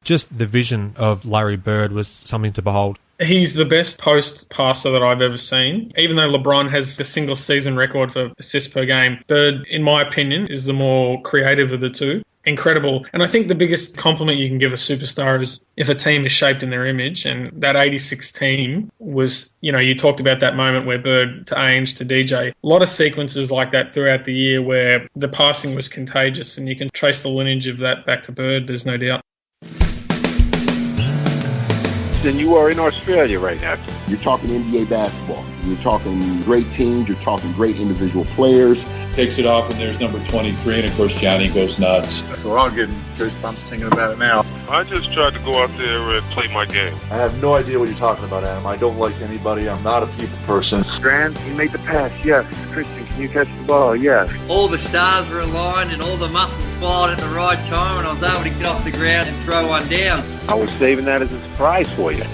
Just the vision of Larry Bird was something to behold. He's the best post passer that I've ever seen. Even though LeBron has the single season record for assists per game, Bird, in my opinion, is the more creative of the two. Incredible. And I think the biggest compliment you can give a superstar is if a team is shaped in their image. And that 86 team was, you talked about that moment where Bird to Ainge to DJ. A lot of sequences like that throughout the year where the passing was contagious, and you can trace the lineage of that back to Bird, there's no doubt. And you are in Australia right now. You're talking NBA basketball. You're talking great teams. You're talking great individual players. Takes it off, and there's number 23, and of course Johnny goes nuts. We're all getting goosebumps thinking about it now. I just tried to go out there and play my game. I have no idea what you're talking about, Adam. I don't like anybody. I'm not a people person. Strand, you made the pass, yes. Christian, can you catch the ball? Yes. All the stars were aligned and all the muscles fired at the right time, and I was able to get off the ground and throw one down. I was saving that as a surprise for you.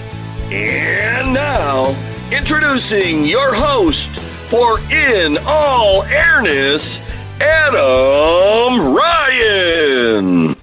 And now, introducing your host for In All Airness, Adam Ryan.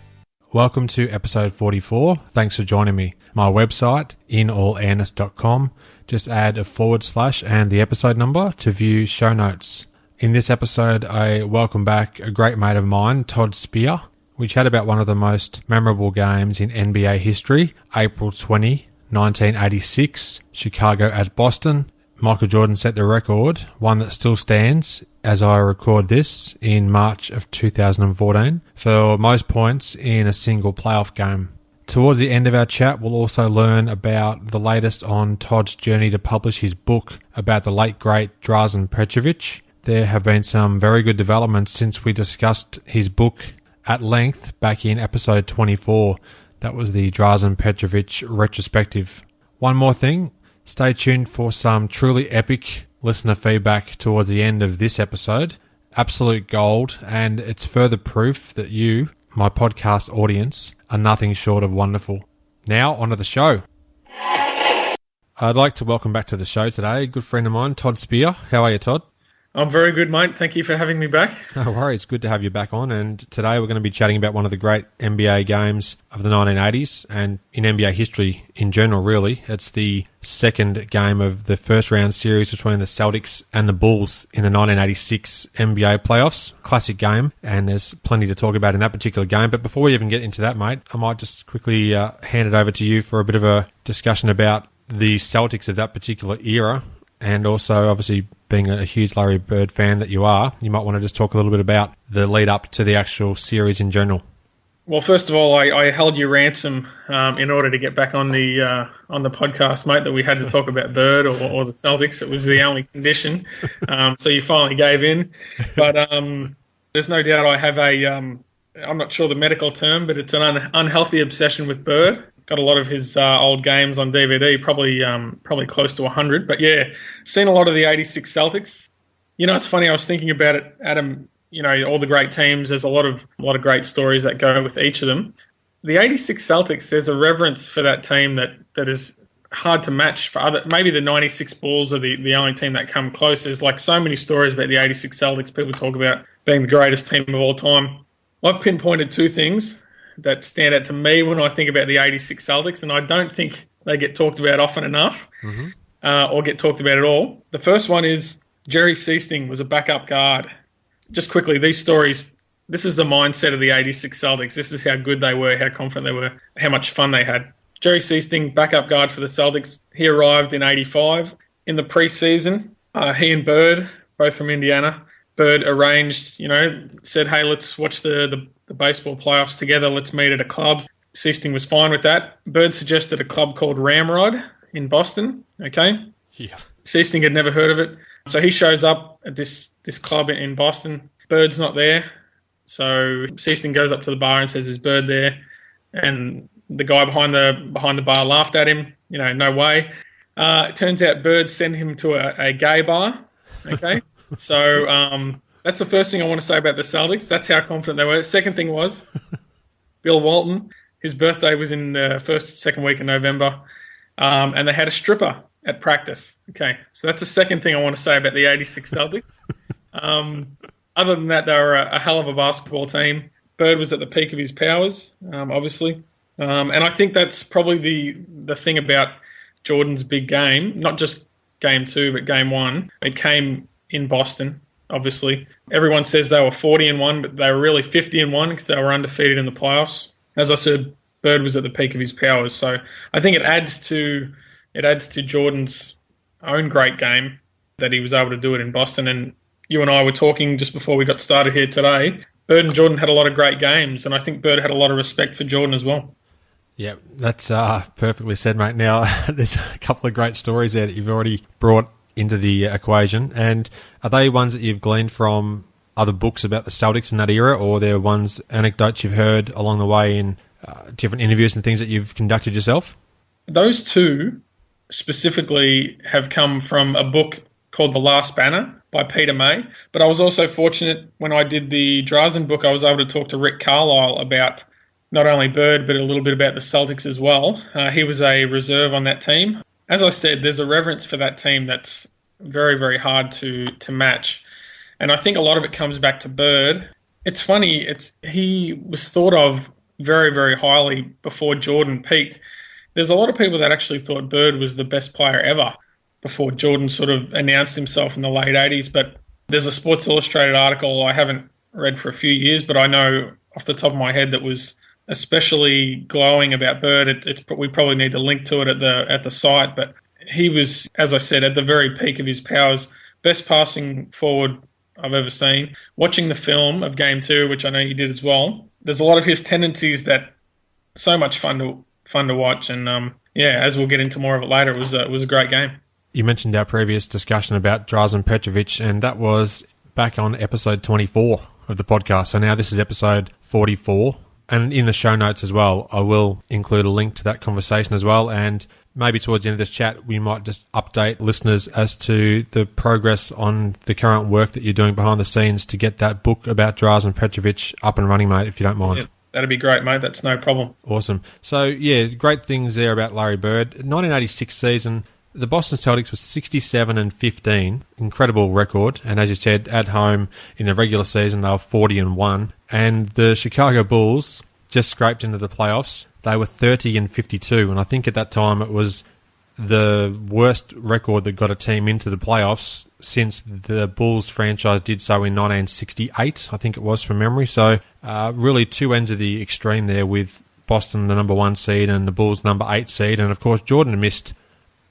Welcome to episode 44. Thanks for joining me. My website, inallairness.com. Just add a / and the episode number to view show notes. In this episode, I welcome back a great mate of mine, Todd Spear. We chat about one of the most memorable games in NBA history, April 20, 1986, Chicago at Boston. Michael Jordan set the record, one that still stands as I record this in March of 2014, for most points in a single playoff game. Towards the end of our chat, we'll also learn about the latest on Todd's journey to publish his book about the late great Drazen Petrovic. There have been some very good developments since we discussed his book at length back in episode 24. That was the Drazen Petrovic retrospective. One more thing, stay tuned for some truly epic listener feedback towards the end of this episode. Absolute gold, and it's further proof that you, my podcast audience, are nothing short of wonderful. Now, onto the show. I'd like to welcome back to the show today a good friend of mine, Todd Spear. How are you, Todd? I'm very good, mate. Thank you for having me back. No worries. Good to have you back on. And today we're going to be chatting about one of the great NBA games of the 1980s and in NBA history in general, really. It's the second game of the first round series between the Celtics and the Bulls in the 1986 NBA playoffs. Classic game, and there's plenty to talk about in that particular game. But before we even get into that, mate, I might just quickly hand it over to you for a bit of a discussion about the Celtics of that particular era. And also, obviously, being a huge Larry Bird fan that you are, you might want to just talk a little bit about the lead up to the actual series in general. Well, first of all, I held you ransom in order to get back on the podcast, mate, that we had to talk about Bird or the Celtics. It was the only condition. So you finally gave in. But there's no doubt I have I'm not sure the medical term, but it's an unhealthy obsession with Bird. Got a lot of his old games on DVD, probably close to 100. But yeah, seen a lot of the 86 Celtics. It's funny, I was thinking about it, Adam, all the great teams, there's a lot of great stories that go with each of them. The 86 Celtics, there's a reverence for that team that is hard to match for other. Maybe the 96 Bulls are the only team that come close. There's like so many stories about the 86 Celtics. People talk about being the greatest team of all time. I've pinpointed two things that stand out to me when I think about the 86 Celtics, and I don't think they get talked about often enough or get talked about at all. The first one is Jerry Seasting was a backup guard. Just quickly, these stories, this is the mindset of the 86 Celtics. This is how good they were, how confident they were, how much fun they had. Jerry Seasting, backup guard for the Celtics, he arrived in 85. In the preseason, he and Bird, both from Indiana, Bird arranged, said, hey, let's watch the baseball playoffs together. Let's meet at a club. Seasting was fine with that. Bird suggested a club called Ramrod in Boston. Okay. Yeah. Seasting had never heard of it. So he shows up at this club in Boston. Bird's not there. So Seasting goes up to the bar and says, is Bird there? And the guy behind the bar laughed at him. No way. It turns out Bird sent him to a gay bar. Okay. So that's the first thing I want to say about the Celtics. That's how confident they were. Second thing was Bill Walton. His birthday was in the second week of November, and they had a stripper at practice. Okay, so that's the second thing I want to say about the 86 Celtics. Other than that, they were a hell of a basketball team. Bird was at the peak of his powers, obviously. And I think that's probably the thing about Jordan's big game, not just game 2, but game 1. It came in Boston, obviously. Everyone says they were 40-1, but they were really 50-1 because they were undefeated in the playoffs. As I said, Bird was at the peak of his powers. So I think it adds to Jordan's own great game that he was able to do it in Boston. And you and I were talking just before we got started here today. Bird and Jordan had a lot of great games, and I think Bird had a lot of respect for Jordan as well. Yeah, that's perfectly said, mate. Now, there's a couple of great stories there that you've already brought into the equation. And are they ones that you've gleaned from other books about the Celtics in that era, or they're ones, anecdotes you've heard along the way in different interviews and things that you've conducted yourself? Those two specifically have come from a book called The Last Banner by Peter May. But I was also fortunate when I did the Drazen book, I was able to talk to Rick Carlisle about not only Bird, but a little bit about the Celtics as well. He was a reserve on that team. As I said, there's a reverence for that team that's very, very hard to match. And I think a lot of it comes back to Bird. It's funny, he was thought of very, very highly before Jordan peaked. There's a lot of people that actually thought Bird was the best player ever before Jordan sort of announced himself in the late 80s. But there's a Sports Illustrated article I haven't read for a few years, but I know off the top of my head that was especially glowing about Bird. We probably need to link to it at the site, but he was, as I said, at the very peak of his powers, best passing forward I've ever seen. Watching the film of Game 2, which I know you did as well, there's a lot of his tendencies that so much fun to watch, and as we'll get into more of it later, it was a great game. You mentioned our previous discussion about Drazen Petrovic, and that was back on episode 24 of the podcast. So now this is episode 44. And in the show notes as well, I will include a link to that conversation as well. And maybe towards the end of this chat, we might just update listeners as to the progress on the current work that you're doing behind the scenes to get that book about Drazen Petrovic up and running, mate, if you don't mind. Yeah, that'd be great, mate. That's no problem. Awesome. So, yeah, great things there about Larry Bird. 1986 season, the Boston Celtics was 67-15, incredible record. And as you said, at home in the regular season, they were 40-1. And the Chicago Bulls just scraped into the playoffs. They were 30-52. And I think at that time it was the worst record that got a team into the playoffs since the Bulls franchise did so in 1968, I think it was from memory. So really two ends of the extreme there with Boston, the number 1 seed, and the Bulls, number 8 seed. And of course, Jordan missed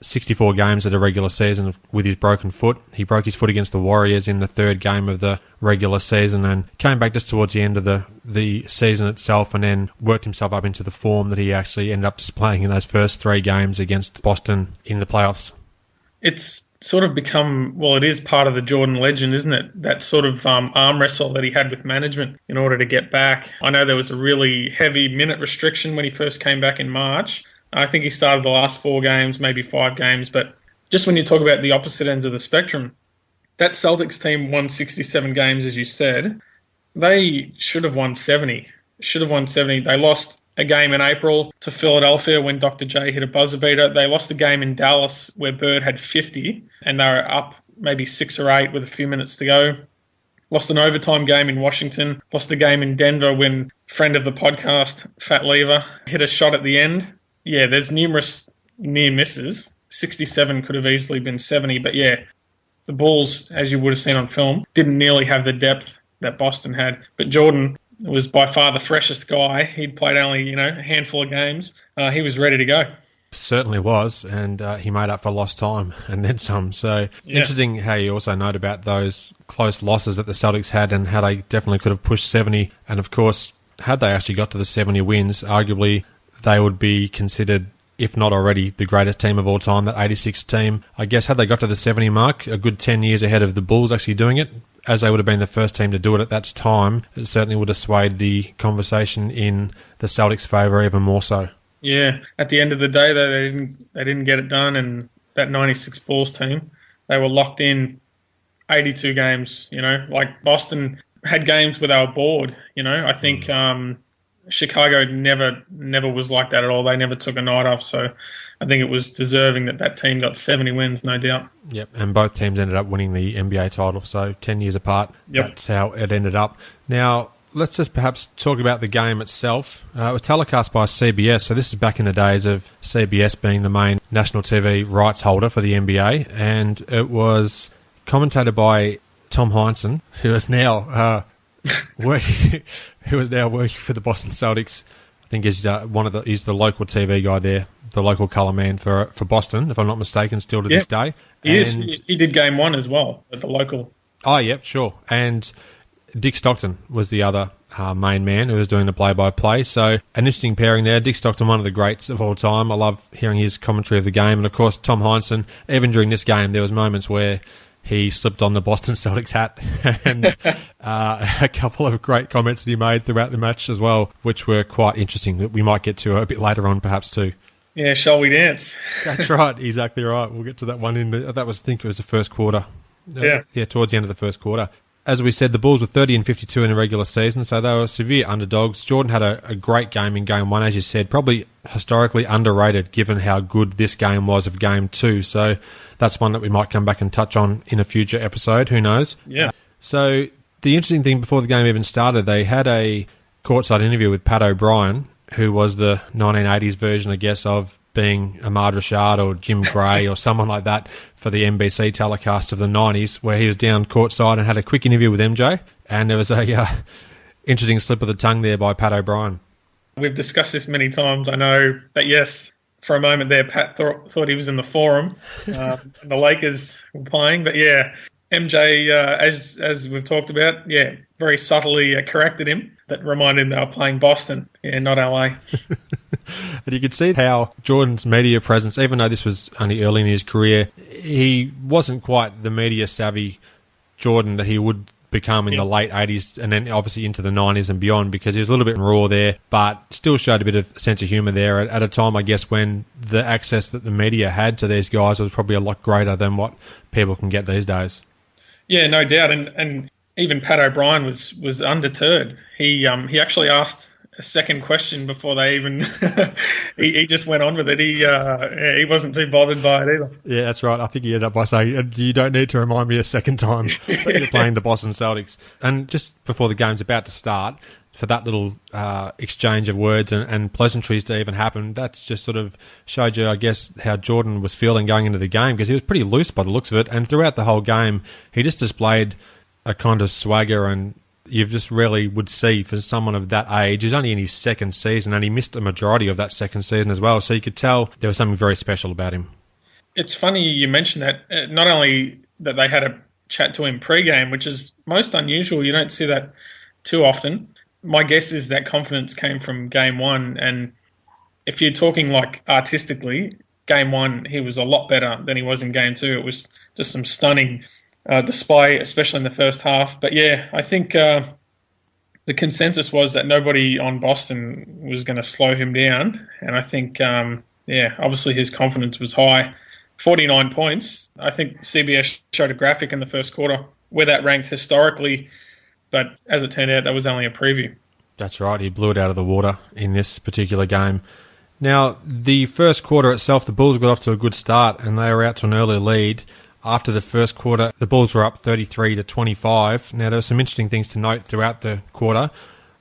64 games of the regular season with his broken foot. He broke his foot against the Warriors in the 3rd game of the regular season and came back just towards the end of the season itself, and then worked himself up into the form that he actually ended up displaying in those first 3 games against Boston in the playoffs. It's sort of become, well, it is part of the Jordan legend, isn't it? That sort of arm wrestle that he had with management in order to get back. I know there was a really heavy minute restriction when he first came back in March. I think he started the last 4 games, maybe 5 games. But just when you talk about the opposite ends of the spectrum, that Celtics team won 67 games, as you said. They should have won 70. They lost a game in April to Philadelphia when Dr. J hit a buzzer beater. They lost a game in Dallas where Bird had 50, and they were up maybe 6 or 8 with a few minutes to go. Lost an overtime game in Washington. Lost a game in Denver when friend of the podcast, Fat Lever, hit a shot at the end. Yeah, there's numerous near misses. 67 could have easily been 70, but yeah, the Bulls, as you would have seen on film, didn't nearly have the depth that Boston had. But Jordan was by far the freshest guy. He'd played only, a handful of games. He was ready to go. Certainly was, and he made up for lost time and then some. So Interesting how you also note about those close losses that the Celtics had and how they definitely could have pushed 70. And of course, had they actually got to the 70 wins, arguably they would be considered, if not already, the greatest team of all time, that 86 team. I guess had they got to the 70 mark, a good 10 years ahead of the Bulls actually doing it, as they would have been the first team to do it at that time, it certainly would have swayed the conversation in the Celtics' favour even more so. Yeah, at the end of the day, though, they didn't get it done, and that 96 Bulls team, they were locked in 82 games, like Boston had games where they were bored, I think Chicago never was like that at all. They never took a night off, so I think it was deserving that team got 70 wins, no doubt. Yep, and both teams ended up winning the NBA title, so 10 years apart, That's how it ended up. Now, let's just perhaps talk about the game itself. It was telecast by CBS, so this is back in the days of CBS being the main national TV rights holder for the NBA, and it was commentated by Tom Heinsohn, who is now working for the Boston Celtics. I think he's he's the local TV guy there, the local colour man for Boston, if I'm not mistaken, still to this day. He did game one as well at the local. Oh, yep, sure. And Dick Stockton was the other main man who was doing the play-by-play. So an interesting pairing there. Dick Stockton, one of the greats of all time. I love hearing his commentary of the game. And, of course, Tom Heinsohn, even during this game, there was moments where he slipped on the Boston Celtics hat and a couple of great comments that he made throughout the match as well, which were quite interesting that we might get to a bit later on perhaps too. Yeah, shall we dance? That's right, exactly right. We'll get to that one I think it was the first quarter. Towards the end of the first quarter. As we said, the Bulls were 30-52 in the regular season, so they were severe underdogs. Jordan had a great game in Game 1, as you said, probably historically underrated given how good this game was of Game 2. So that's one that we might come back and touch on in a future episode, who knows? Yeah. So the interesting thing, before the game even started, they had a courtside interview with Pat O'Brien, who was the 1980s version, I guess, of being Ahmad Rashad or Jim Gray or someone like that for the NBC telecast of the 90s, where he was down courtside and had a quick interview with MJ, and there was a interesting slip of the tongue there by Pat O'Brien. We've discussed this many times. I know that, yes, for a moment there, Pat thought he was in the Forum and the Lakers were playing, but yeah, MJ, as we've talked about, very subtly corrected him. That reminded him they were playing Boston, not LA. And you could see how Jordan's media presence, even though this was only early in his career, he wasn't quite the media savvy Jordan that he would become in the late 80s and then obviously into the 90s and beyond, because he was a little bit raw there, but still showed a bit of sense of humour there at a time, I guess, when the access that the media had to these guys was probably a lot greater than what people can get these days. Yeah, no doubt. And even Pat O'Brien was undeterred. He actually asked a second question before they even he just went on with it. He wasn't too bothered by it either. Yeah, that's right. I think he ended up by saying, you don't need to remind me a second time that you're playing the Boston Celtics. And just before the game's about to start, for that little exchange of words and pleasantries to even happen, that's just sort of showed you, I guess, how Jordan was feeling going into the game, because he was pretty loose by the looks of it. And throughout the whole game, he just displayed a kind of swagger, and you just rarely would see for someone of that age. He's only in his second season, and he missed a majority of that second season as well. So you could tell there was something very special about him. It's funny you mentioned that. Not only that they had a chat to him pre-game, which is most unusual. You don't see that too often. My guess is that confidence came from Game 1. And if you're talking like artistically, Game 1, he was a lot better than he was in Game 2. It was just some stunning display, especially in the first half. But yeah, I think the consensus was that nobody on Boston was going to slow him down. And I think, obviously his confidence was high. 49 points. I think CBS showed a graphic in the first quarter where that ranked historically. But as it turned out, that was only a preview. That's right. He blew it out of the water in this particular game. Now, the first quarter itself, the Bulls got off to a good start and they were out to an early lead. After the first quarter, the Bulls were up 33-25. Now, there were some interesting things to note throughout the quarter.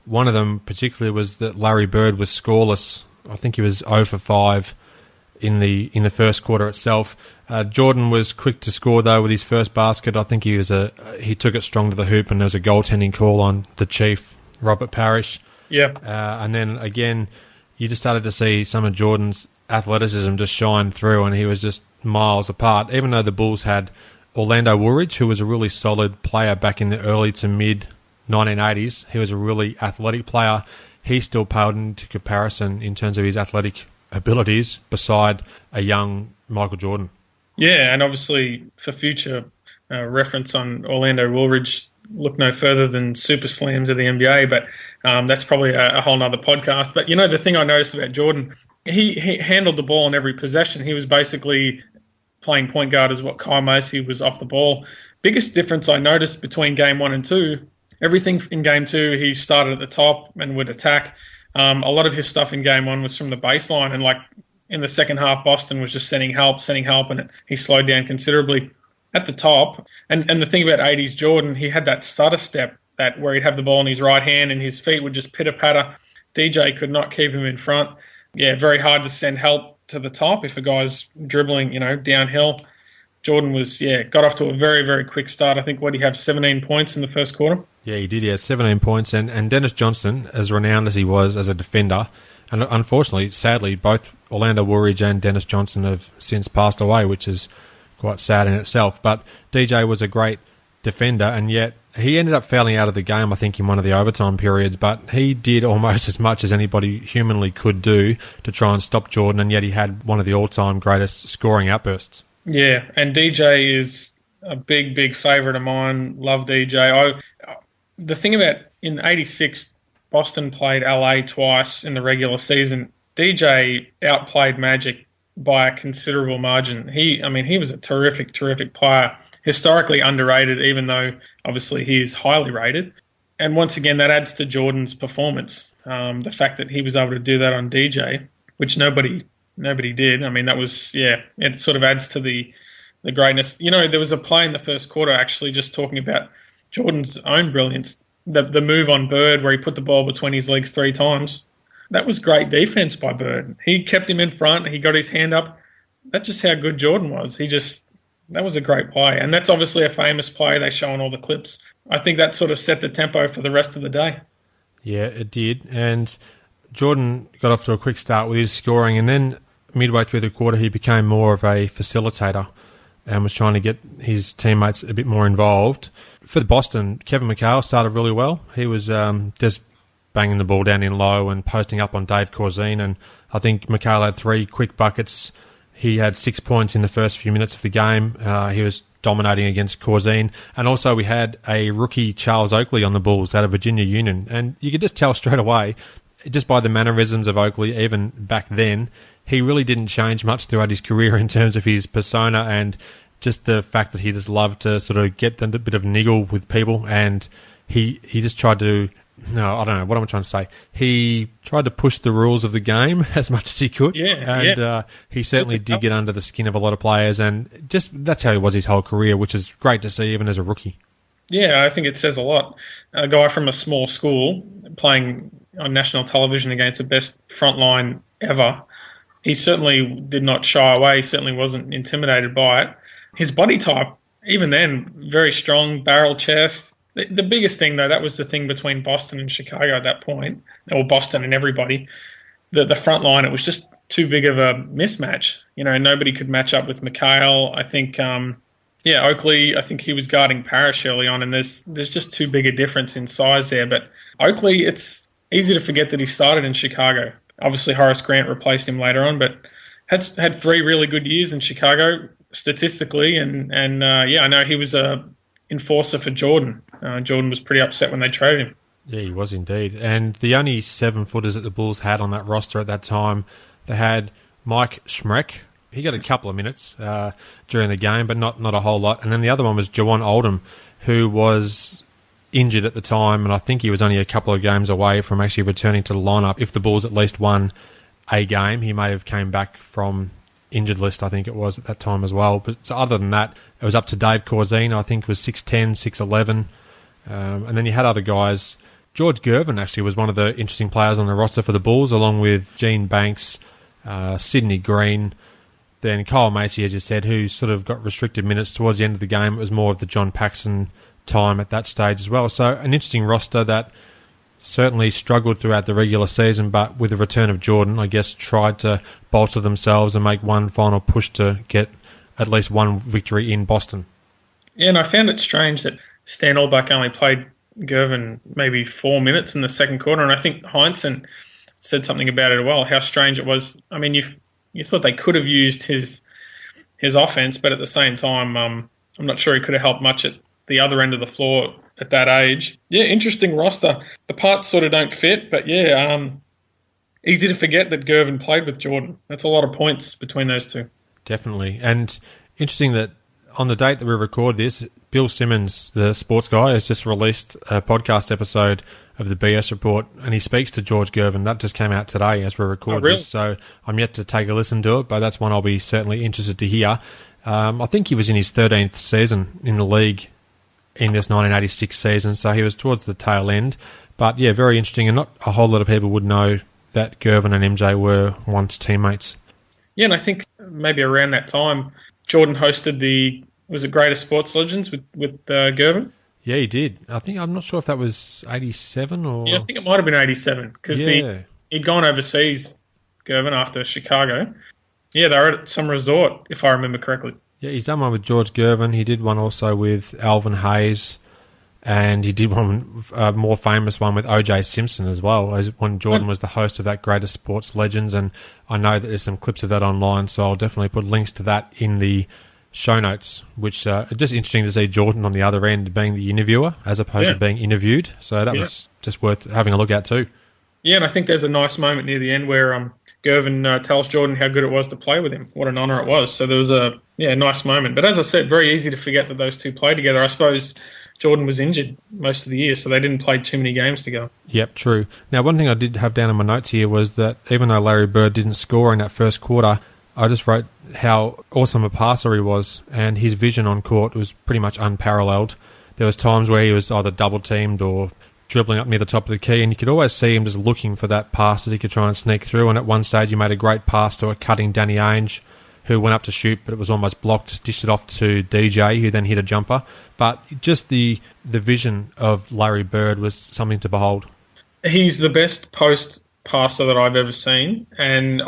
One of them particularly was that Larry Bird was scoreless. I think he was 0 for 5 in the first quarter itself. Jordan was quick to score, though, with his first basket. I think he took it strong to the hoop, and there was a goaltending call on the Chief, Robert Parrish. Yeah. And then, again, you just started to see some of Jordan's athleticism just shine through, and he was just miles apart. Even though the Bulls had Orlando Woolridge, who was a really solid player back in the early to mid 1980s, he was a really athletic player. He still paled into comparison in terms of his athletic abilities beside a young Michael Jordan. Yeah, and obviously for future reference on Orlando Woolridge, look no further than Super Slams of the NBA, but that's probably a whole nother podcast. But, the thing I noticed about Jordan, he handled the ball in every possession. He was basically playing point guard as what Kyle Massey was off the ball. Biggest difference I noticed between Game 1 and 2, everything in Game 2, he started at the top and would attack. A lot of his stuff in Game 1 was from the baseline, and like in the second half, Boston was just sending help, and he slowed down considerably at the top. And the thing about 80s Jordan, he had that stutter step that where he'd have the ball in his right hand and his feet would just pitter-patter. DJ could not keep him in front. Yeah, very hard to send help to the top if a guy's dribbling, downhill. Jordan got off to a very, very quick start. I think, what did he have, 17 points in the first quarter? Yeah, he did. He had 17 points. And Dennis Johnson, as renowned as he was as a defender, and unfortunately, sadly, both Orlando Woolridge and Dennis Johnson have since passed away, which is quite sad in itself. But DJ was a great defender, and yet he ended up fouling out of the game, I think, in one of the overtime periods, but he did almost as much as anybody humanly could do to try and stop Jordan, and yet he had one of the all-time greatest scoring outbursts. Yeah, and DJ is a big, big favourite of mine. Love DJ. The thing about, in 86, Boston played LA twice in the regular season. DJ outplayed Magic by a considerable margin. He was a terrific, terrific player. Historically underrated, even though obviously he is highly rated. And once again, that adds to Jordan's performance. The fact that he was able to do that on DJ, which nobody did. I mean, that was, it sort of adds to the greatness. There was a play in the first quarter, actually, just talking about Jordan's own brilliance. The move on Bird where he put the ball between his legs 3 times. That was great defense by Bird. He kept him in front. He got his hand up. That's just how good Jordan was. That was a great play. And that's obviously a famous play they show in all the clips. I think that sort of set the tempo for the rest of the day. Yeah, it did. And Jordan got off to a quick start with his scoring, and then midway through the quarter he became more of a facilitator and was trying to get his teammates a bit more involved. For Boston, Kevin McHale started really well. He was just banging the ball down in low and posting up on Dave Corzine, and I think McHale had 3 quick buckets. He had 6 points in the first few minutes of the game. He was dominating against Corzine. And also we had a rookie, Charles Oakley, on the Bulls out of Virginia Union. And you could just tell straight away, just by the mannerisms of Oakley, even back then, he really didn't change much throughout his career in terms of his persona and just the fact that he just loved to sort of get a bit of niggle with people. And he just tried to... No, I don't know. What am I trying to say? He tried to push the rules of the game as much as he could. He certainly did get under the skin of a lot of players, and just that's how he was his whole career, which is great to see even as a rookie. Yeah, I think it says a lot. A guy from a small school playing on national television against the best front line ever, he certainly did not shy away. He certainly wasn't intimidated by it. His body type, even then, very strong, barrel chest. The biggest thing, though, that was the thing between Boston and Chicago at that point, or Boston and everybody. The front line, it was just too big of a mismatch. Nobody could match up with McHale. I think, Oakley, I think he was guarding Parrish early on, and there's just too big a difference in size there. But Oakley, it's easy to forget that he started in Chicago. Obviously, Horace Grant replaced him later on, but had 3 really good years in Chicago statistically, and I know he was a enforcer for Jordan. Jordan was pretty upset when they traded him. Yeah, he was indeed. And the only 7-footers that the Bulls had on that roster at that time, they had Mike Schmreck. He got a couple of minutes during the game, but not a whole lot. And then the other one was Jawan Oldham, who was injured at the time, and I think he was only a couple of games away from actually returning to the lineup. If the Bulls at least won a game, he may have came back from injured list, I think it was at that time as well. But so other than that, it was up to Dave Corzine, I think was 6'10", 6'11". And then you had other guys. George Gervin actually was one of the interesting players on the roster for the Bulls, along with Gene Banks, Sidney Green, then Kyle Macy, as you said, who sort of got restricted minutes towards the end of the game. It was more of the John Paxson time at that stage as well. So an interesting roster that certainly struggled throughout the regular season, but with the return of Jordan, I guess tried to bolster themselves and make one final push to get at least one victory in Boston. Yeah, and I found it strange that Stan Albuck only played Gervin maybe 4 minutes in the second quarter, and I think Heinsohn said something about it as well, how strange it was. I mean, you thought they could have used his offense, but at the same time, I'm not sure he could have helped much at the other end of the floor at that age. Yeah, interesting roster. The parts sort of don't fit, but easy to forget that Gervin played with Jordan. That's a lot of points between those two. Definitely. And interesting that on the date that we record this, Bill Simmons, the sports guy, has just released a podcast episode of the BS Report, and he speaks to George Gervin. That just came out today as we record this, so I'm yet to take a listen to it, but that's one I'll be certainly interested to hear. I think he was in his 13th season in the league in this 1986 season, so he was towards the tail end. But yeah, very interesting, and not a whole lot of people would know that Gervin and MJ were once teammates. Yeah, and I think maybe around that time, Jordan hosted was it Greatest Sports Legends with Gervin? Yeah, he did. I'm not sure if that was 87 or... Yeah, I think it might have been 87, because he'd gone overseas, Gervin, after Chicago. Yeah, they were at some resort, if I remember correctly. Yeah, he's done one with George Gervin. He did one also with Alvin Hayes, and he did one, a more famous one with O.J. Simpson as well, when Jordan was the host of that Greatest Sports Legends, and I know that there's some clips of that online, so I'll definitely put links to that in the show notes, which are just interesting to see Jordan on the other end being the interviewer as opposed to being interviewed. So that was just worth having a look at too. Yeah, and I think there's a nice moment near the end where Gervin tells Jordan how good it was to play with him. What an honour it was. So there was a nice moment. But as I said, very easy to forget that those two played together. I suppose Jordan was injured most of the year, so they didn't play too many games together. Yep, true. Now, one thing I did have down in my notes here was that even though Larry Bird didn't score in that first quarter, I just wrote how awesome a passer he was, and his vision on court was pretty much unparalleled. There was times where he was either double-teamed or dribbling up near the top of the key, and you could always see him just looking for that pass that he could try and sneak through, and at one stage he made a great pass to a cutting Danny Ainge, who went up to shoot, but it was almost blocked, dished it off to DJ, who then hit a jumper. But just the vision of Larry Bird was something to behold. He's the best post passer that I've ever seen, and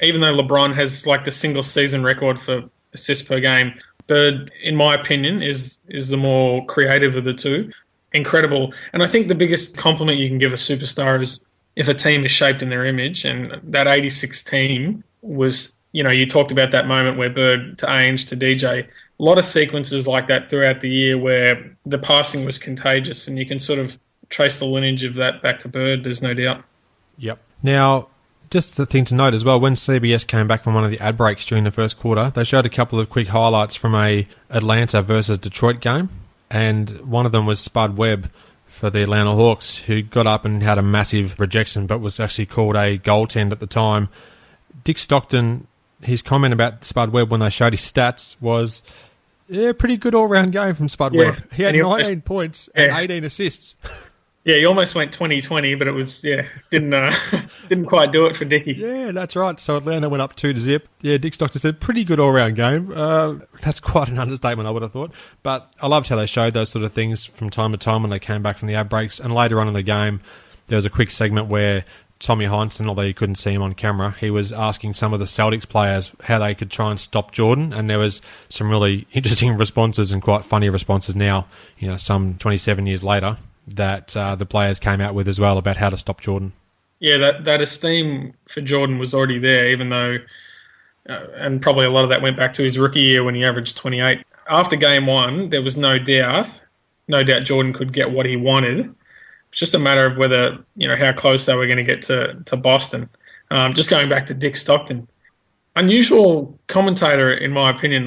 even though LeBron has like the single season record for assists per game, Bird, in my opinion, is the more creative of the two. Incredible. And I think the biggest compliment you can give a superstar is if a team is shaped in their image, and that 86 team was, you talked about that moment where Bird to Ainge to DJ, a lot of sequences like that throughout the year where the passing was contagious, and you can sort of trace the lineage of that back to Bird, there's no doubt. Yep. Now, just the thing to note as well, when CBS came back from one of the ad breaks during the first quarter, they showed a couple of quick highlights from a Atlanta versus Detroit game, and one of them was Spud Webb for the Atlanta Hawks, who got up and had a massive rejection, but was actually called a goaltend at the time. Dick Stockton, his comment about Spud Webb when they showed his stats was, pretty good all-round game from Spud Webb. He had 19 points and 18 assists. Yeah, he almost went 20-20, but it was, didn't quite do it for Dickie. Yeah, that's right. So Atlanta went up 2-0. Yeah, Dick Stockton said, pretty good all-round game. That's quite an understatement, I would have thought. But I loved how they showed those sort of things from time to time when they came back from the ad breaks. And later on in the game, there was a quick segment where Tommy Heinsohn, although you couldn't see him on camera, he was asking some of the Celtics players how they could try and stop Jordan, and there was some really interesting responses and quite funny responses now, some 27 years later, that the players came out with as well about how to stop Jordan. Yeah, that esteem for Jordan was already there, even though, and probably a lot of that went back to his rookie year when he averaged 28. After game one, there was no doubt Jordan could get what he wanted. It's just a matter of whether, how close they were going to get to Boston. Just going back to Dick Stockton. Unusual commentator, in my opinion.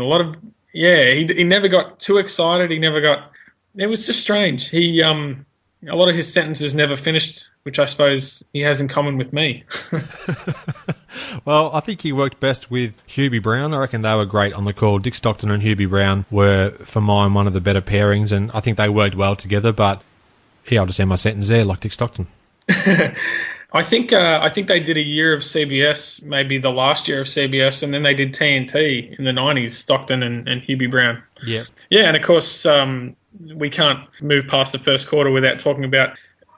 He never got too excited. It was just strange. A lot of his sentences never finished, which I suppose he has in common with me. Well, I think he worked best with Hubie Brown. I reckon they were great on the call. Dick Stockton and Hubie Brown were, for mine, one of the better pairings, and I think they worked well together, but I'll just end my sentence there, like Dick Stockton. I think they did a year of CBS, maybe the last year of CBS, and then they did TNT in the 90s, Stockton and Hubie Brown. Yeah. Yeah, and of course, we can't move past the first quarter without talking about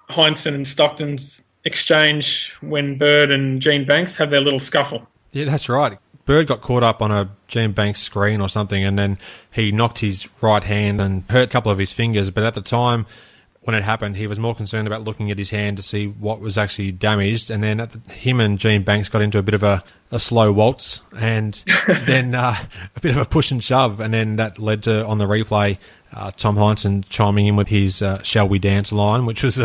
Heinsohn and Stockton's exchange when Bird and Gene Banks had their little scuffle. Yeah, that's right. Bird got caught up on a Gene Banks screen or something, and then he knocked his right hand and hurt a couple of his fingers, but at the time when it happened, he was more concerned about looking at his hand to see what was actually damaged, and then him and Gene Banks got into a bit of a slow waltz, and then a bit of a push and shove, and then that led to, on the replay, Tom Heinsohn chiming in with his "Shall we dance" line, which is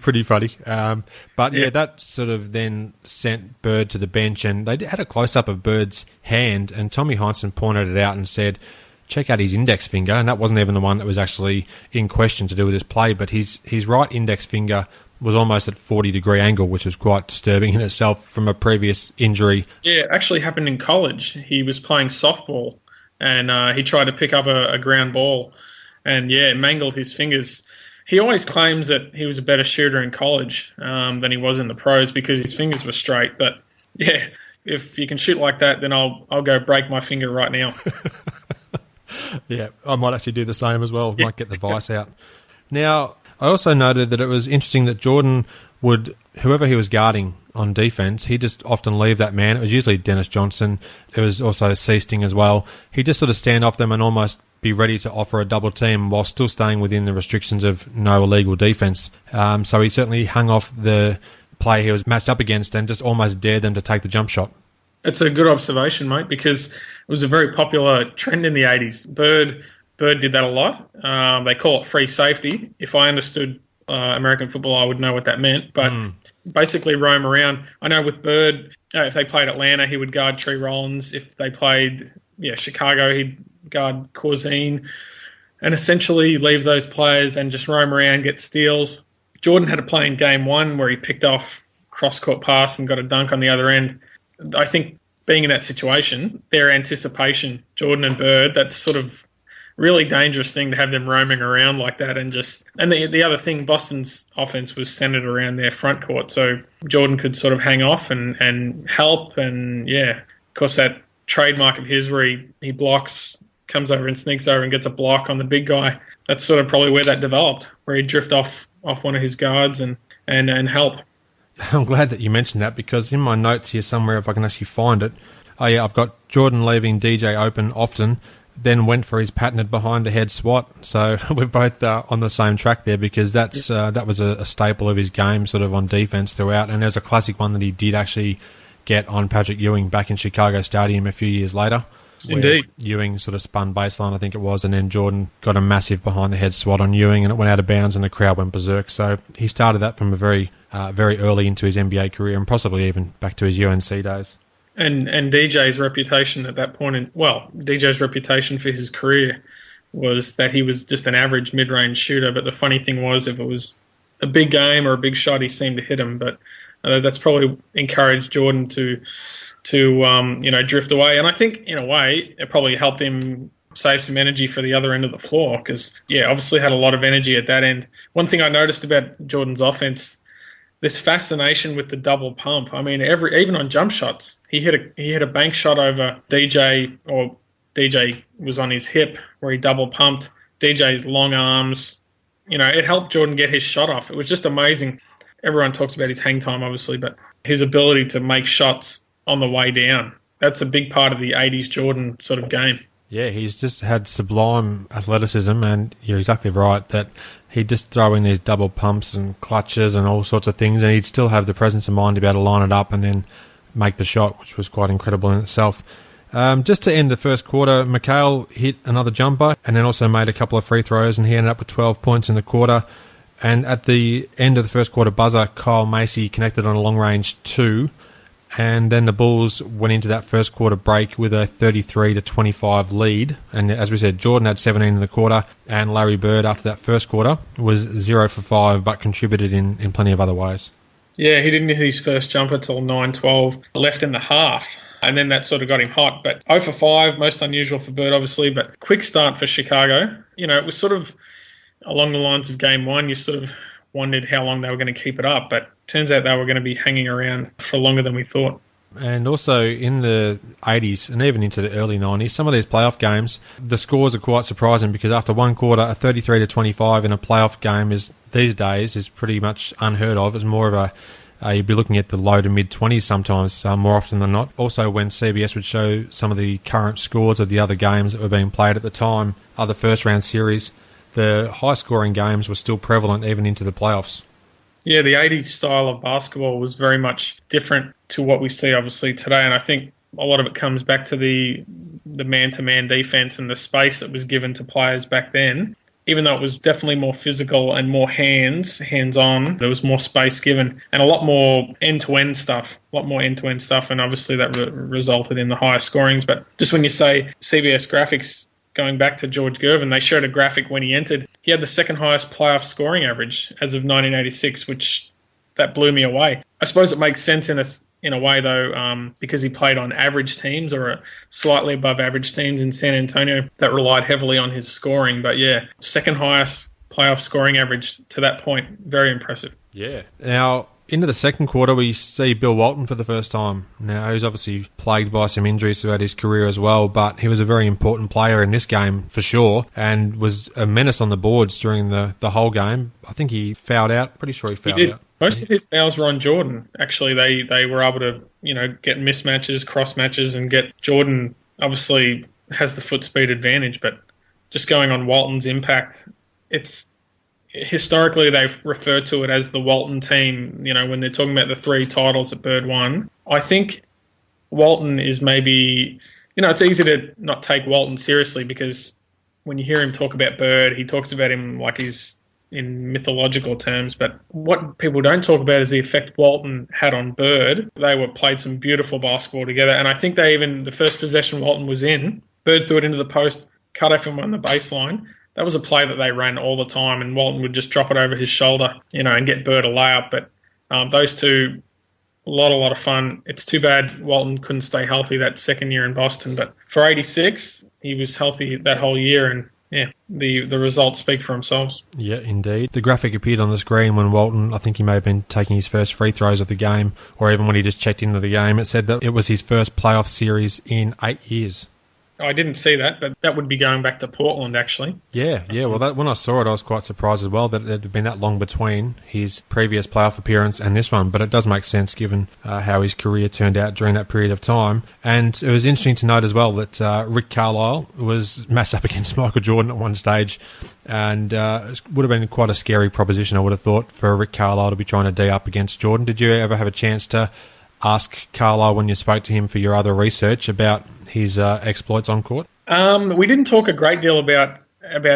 pretty funny. But that sort of then sent Bird to the bench, and they had a close-up of Bird's hand, and Tommy Heinsohn pointed it out and said, check out his index finger, and that wasn't even the one that was actually in question to do with this play, but his right index finger was almost at 40-degree angle, which was quite disturbing in itself from a previous injury. Yeah, it actually happened in college. He was playing softball, and he tried to pick up a ground ball, and mangled his fingers. He always claims that he was a better shooter in college than he was in the pros because his fingers were straight. But yeah, if you can shoot like that, then I'll go break my finger right now. Yeah, I might actually do the same as well. Might get the vice out. Now, I also noted that it was interesting that Jordan would, whoever he was guarding on defense, he'd just often leave that man. It was usually Dennis Johnson. It was also Seasting as well. He'd just sort of stand off them and almost be ready to offer a double team while still staying within the restrictions of no illegal defense. So he certainly hung off the player he was matched up against and just almost dared them to take the jump shot. It's a good observation, mate, because it was a very popular trend in the 80s. Bird did that a lot. They call it free safety. If I understood American football, I would know what that meant. But basically roam around. I know with Bird, if they played Atlanta, he would guard Tree Rollins. If they played Chicago, he'd guard Corzine, and essentially leave those players and just roam around, get steals. Jordan had a play in game one where he picked off cross-court pass and got a dunk on the other end. I think being in that situation, their anticipation, Jordan and Bird, that's sort of really dangerous thing to have them roaming around like that. And the other thing, Boston's offense was centered around their front court, so Jordan could sort of hang off and help. And of course that trademark of his where he blocks, comes over and sneaks over and gets a block on the big guy. That's sort of probably where that developed, where he'd drift off one of his guards and help. I'm glad that you mentioned that because in my notes here somewhere, if I can actually find it, I've got Jordan leaving DJ open often, then went for his patented behind the head swat. So we're both on the same track there because that was a staple of his game sort of on defense throughout. And there's a classic one that he did actually get on Patrick Ewing back in Chicago Stadium a few years later. Indeed. Ewing sort of spun baseline, I think it was, and then Jordan got a massive behind-the-head swat on Ewing, and it went out of bounds, and the crowd went berserk. So he started that from a very early into his NBA career, and possibly even back to his UNC days. And DJ's reputation at that point, DJ's reputation for his career was that he was just an average mid-range shooter. But the funny thing was, if it was a big game or a big shot, he seemed to hit him. But that's probably encouraged Jordan to drift away. And I think, in a way, it probably helped him save some energy for the other end of the floor because, obviously had a lot of energy at that end. One thing I noticed about Jordan's offense, this fascination with the double pump. I mean, even on jump shots, he hit a bank shot over DJ, or DJ was on his hip where he double pumped. DJ's long arms, it helped Jordan get his shot off. It was just amazing. Everyone talks about his hang time, obviously, but his ability to make shots on the way down. That's a big part of the 80s Jordan sort of game. Yeah, he's just had sublime athleticism, and you're exactly right that he'd just throw in these double pumps and clutches and all sorts of things, and he'd still have the presence of mind to be able to line it up and then make the shot, which was quite incredible in itself. Just to end the first quarter, McHale hit another jumper and then also made a couple of free throws, and he ended up with 12 points in the quarter. And at the end of the first quarter buzzer, Kyle Macy connected on a long-range 2, and then the Bulls went into that first quarter break with a 33-25 lead. And as we said, Jordan had 17 in the quarter, and Larry Bird, after that first quarter, was 0 for 5, but contributed in plenty of other ways. Yeah, he didn't hit his first jumper till 9-12, left in the half, and then that sort of got him hot. But 0 for 5, most unusual for Bird, obviously, but quick start for Chicago. It was sort of along the lines of game one. You sort of wondered how long they were going to keep it up, but turns out they were going to be hanging around for longer than we thought. And also in the 80s and even into the early 90s, some of these playoff games, the scores are quite surprising because after one quarter, a 33-25 in a playoff game these days is pretty much unheard of. It's more of you'd be looking at the low to mid-20s sometimes, more often than not. Also, when CBS would show some of the current scores of the other games that were being played at the time, other first-round series, the high-scoring games were still prevalent even into the playoffs. Yeah, the 80s style of basketball was very much different to what we see, obviously, today. And I think a lot of it comes back to the man-to-man defense and the space that was given to players back then. Even though it was definitely more physical and more hands-on, there was more space given and a lot more end-to-end stuff, and obviously that resulted in the higher scorings. But just when you say CBS graphics, going back to George Gervin, they showed a graphic when he entered. He had the second highest playoff scoring average as of 1986, which that blew me away. I suppose it makes sense in in a way, though, because he played on average teams or slightly above average teams in San Antonio that relied heavily on his scoring. But yeah, second highest playoff scoring average to that point. Very impressive. Yeah. Now, into the second quarter, we see Bill Walton for the first time. Now, he's obviously plagued by some injuries throughout his career as well, but he was a very important player in this game for sure and was a menace on the boards during the whole game. I think he fouled out. Pretty sure he fouled out. Most of his fouls were on Jordan. Actually, they were able to, get mismatches, cross matches, and get Jordan. Obviously, has the foot speed advantage, but just going on Walton's impact, it's historically they've referred to it as the Walton team. When they're talking about the 3 titles that Bird won, I think Walton is maybe. It's easy to not take Walton seriously because when you hear him talk about Bird, he talks about him like he's in mythological terms, but what people don't talk about is the effect Walton had on Bird. They played some beautiful basketball together, and I think the first possession Walton was in, Bird threw it into the post, cut off him on the baseline. That was a play that they ran all the time, and Walton would just drop it over his shoulder, and get Bird a layup. But those two, a lot of fun. It's too bad Walton couldn't stay healthy that second year in Boston, but for 86, he was healthy that whole year, and yeah, the results speak for themselves. Yeah, indeed. The graphic appeared on the screen when Walton, I think he may have been taking his first free throws of the game, or even when he just checked into the game. It said that it was his first playoff series in 8 years. I didn't see that, but that would be going back to Portland, actually. Yeah. Well, when I saw it, I was quite surprised as well that it had been that long between his previous playoff appearance and this one. But it does make sense given how his career turned out during that period of time. And it was interesting to note as well that Rick Carlisle was matched up against Michael Jordan at one stage, and it would have been quite a scary proposition, I would have thought, for Rick Carlisle to be trying to D up against Jordan. Did you ever have a chance to ask Carlisle when you spoke to him for your other research about his exploits on court? We didn't talk a great deal about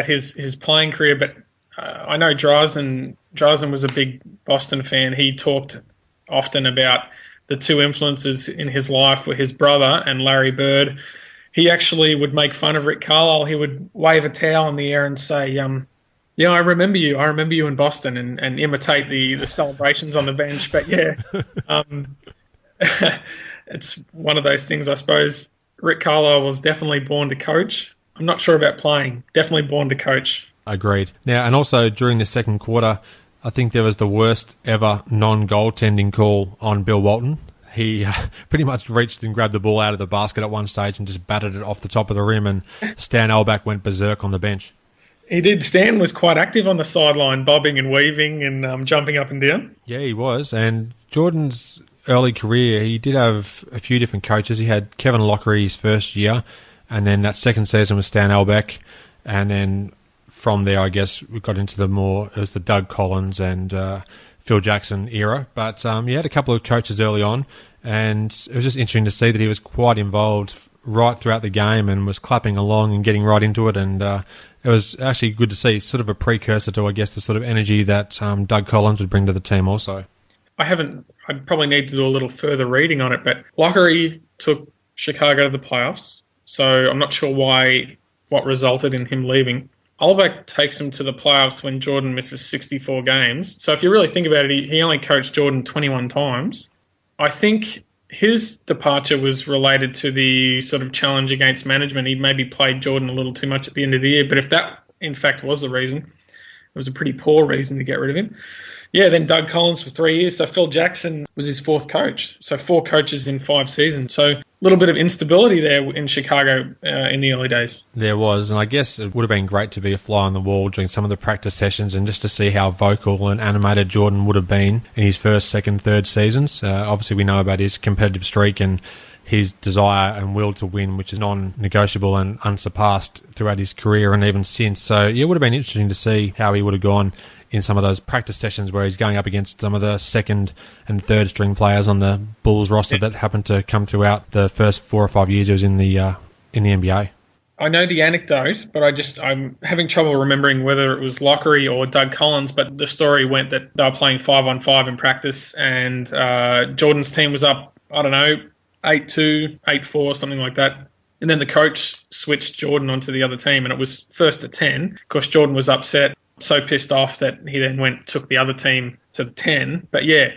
his playing career, but I know Drazen was a big Boston fan. He talked often about the 2 influences in his life were his brother and Larry Bird. He actually would make fun of Rick Carlisle. He would wave a towel in the air and say, yeah, I remember you. I remember you in Boston, and imitate the celebrations on the bench. But yeah, it's one of those things, I suppose. Rick Carlisle was definitely born to coach. I'm not sure about playing. Definitely born to coach. Agreed. Now, and also during the second quarter, I think there was the worst ever non-goaltending call on Bill Walton. He pretty much reached and grabbed the ball out of the basket at one stage and just batted it off the top of the rim, and Stan Elbach went berserk on the bench. He did. Stan was quite active on the sideline, bobbing and weaving and jumping up and down. Yeah, he was. And Jordan's early career, he did have a few different coaches. He had Kevin Lockery his first year, and then that second season was Stan Elbach, and then from there, I guess, we got into it was the Doug Collins and Phil Jackson era. But he had a couple of coaches early on, and it was just interesting to see that he was quite involved right throughout the game and was clapping along and getting right into it, and it was actually good to see, sort of a precursor to, I guess, the sort of energy that Doug Collins would bring to the team also. I'd probably need to do a little further reading on it, but Lockery took Chicago to the playoffs, so I'm not sure what resulted in him leaving. Elbach takes him to the playoffs when Jordan misses 64 games. So if you really think about it, he only coached Jordan 21 times. I think his departure was related to the sort of challenge against management. He maybe played Jordan a little too much at the end of the year, but if that, in fact, was the reason, it was a pretty poor reason to get rid of him. Yeah, then Doug Collins for 3 years. So Phil Jackson was his 4th coach. So 4 coaches in 5 seasons. So a little bit of instability there in Chicago in the early days. There was, and I guess it would have been great to be a fly on the wall during some of the practice sessions and just to see how vocal and animated Jordan would have been in his first, second, third seasons. Obviously, we know about his competitive streak and his desire and will to win, which is non-negotiable and unsurpassed throughout his career and even since. So yeah, it would have been interesting to see how he would have gone in some of those practice sessions where he's going up against some of the second and third string players on the Bulls roster that happened to come throughout the first 4 or 5 years he was in the NBA. I know the anecdote, but I'm having trouble remembering whether it was Lockery or Doug Collins, but the story went that they were playing 5-on-5 in practice, and Jordan's team was up, 8-2, 8-4, something like that. And then the coach switched Jordan onto the other team, and it was 1st to 10. Of course, Jordan was upset, so pissed off that he then took the other team to 10. But yeah,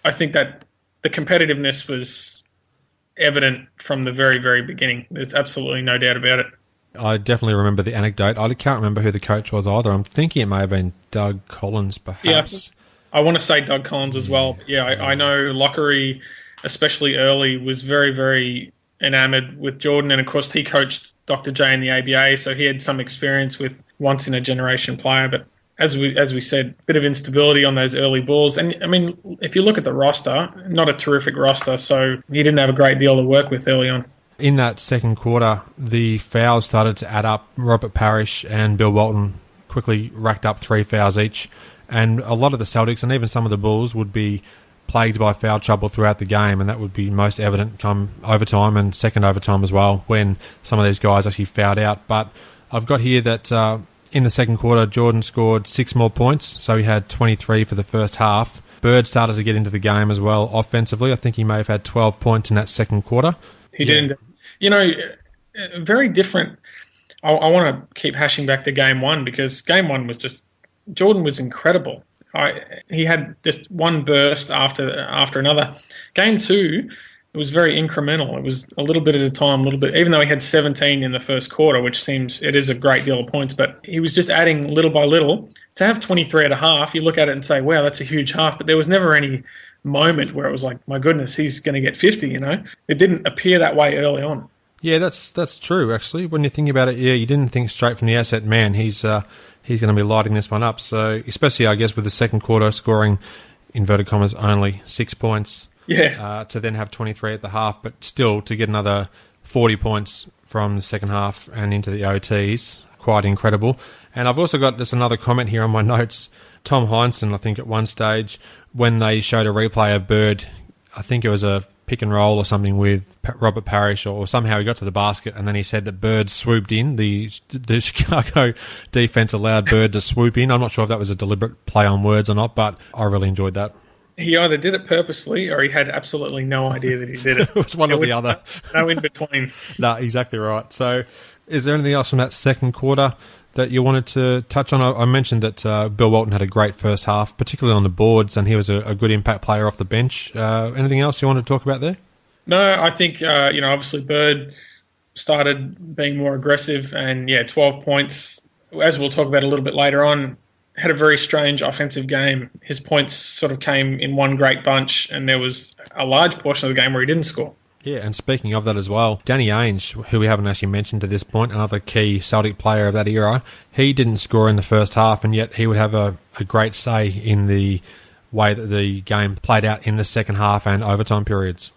I think that the competitiveness was evident from the very, very beginning. There's absolutely no doubt about it. I definitely remember the anecdote. I can't remember who the coach was either. I'm thinking it may have been Doug Collins, perhaps. Yeah, I want to say Doug Collins as well. But yeah, I know Lockery, especially early, was very, very enamoured with Jordan. And, of course, he coached Dr. J in the ABA, so he had some experience with once-in-a-generation player. But as we said, a bit of instability on those early balls. And, I mean, if you look at the roster, not a terrific roster, so he didn't have a great deal to work with early on. In that second quarter, the fouls started to add up. Robert Parrish and Bill Walton quickly racked up 3 fouls each. And a lot of the Celtics and even some of the Bulls would be plagued by foul trouble throughout the game, and that would be most evident come overtime and second overtime as well when some of these guys actually fouled out. But I've got here that in the second quarter, Jordan scored 6 more points, so he had 23 for the first half. Bird started to get into the game as well offensively. I think he may have had 12 points in that second quarter. He did. You know, very different. I want to keep hashing back to game one because game one was just, Jordan was incredible. He had just one burst after another. Game two, it was very incremental. It was a little bit at a time, even though he had 17 in the first quarter, which seems it is a great deal of points, but he was just adding little by little. To have 23 at a half, you look at it and say, wow, that's a huge half, but there was never any moment where it was like, my goodness, he's going to get 50, you know? It didn't appear that way early on. Yeah, that's true, actually. When you think about it, yeah, you didn't think straight from the outset, man, he's going to be lighting this one up. So, especially, I guess, with the second quarter scoring, inverted commas, only 6 points. Yeah. To then have 23 at the half, but still to get another 40 points from the second half and into the OTs, quite incredible. And I've also got just another comment here on my notes. Tom Heinsohn, I think at one stage, when they showed a replay of Bird, I think it was a pick and roll or something with Robert Parrish, or somehow he got to the basket, and then he said that Bird swooped in. The Chicago defense allowed Bird to swoop in. I'm not sure if that was a deliberate play on words or not, but I really enjoyed that. He either did it purposely or he had absolutely no idea that he did it. It was one or the other. No in between. No, exactly right. So is there anything else from that second quarter that you wanted to touch on? I mentioned that Bill Walton had a great first half, particularly on the boards, and he was a good impact player off the bench. Anything else you want to talk about there? No, I think, obviously Bird started being more aggressive and, 12 points, as we'll talk about a little bit later on, had a very strange offensive game. His points sort of came in one great bunch, and there was a large portion of the game where he didn't score. Yeah, and speaking of that as well, Danny Ainge, who we haven't actually mentioned to this point, another key Celtic player of that era, he didn't score in the first half, and yet he would have a great say in the way that the game played out in the second half and overtime periods.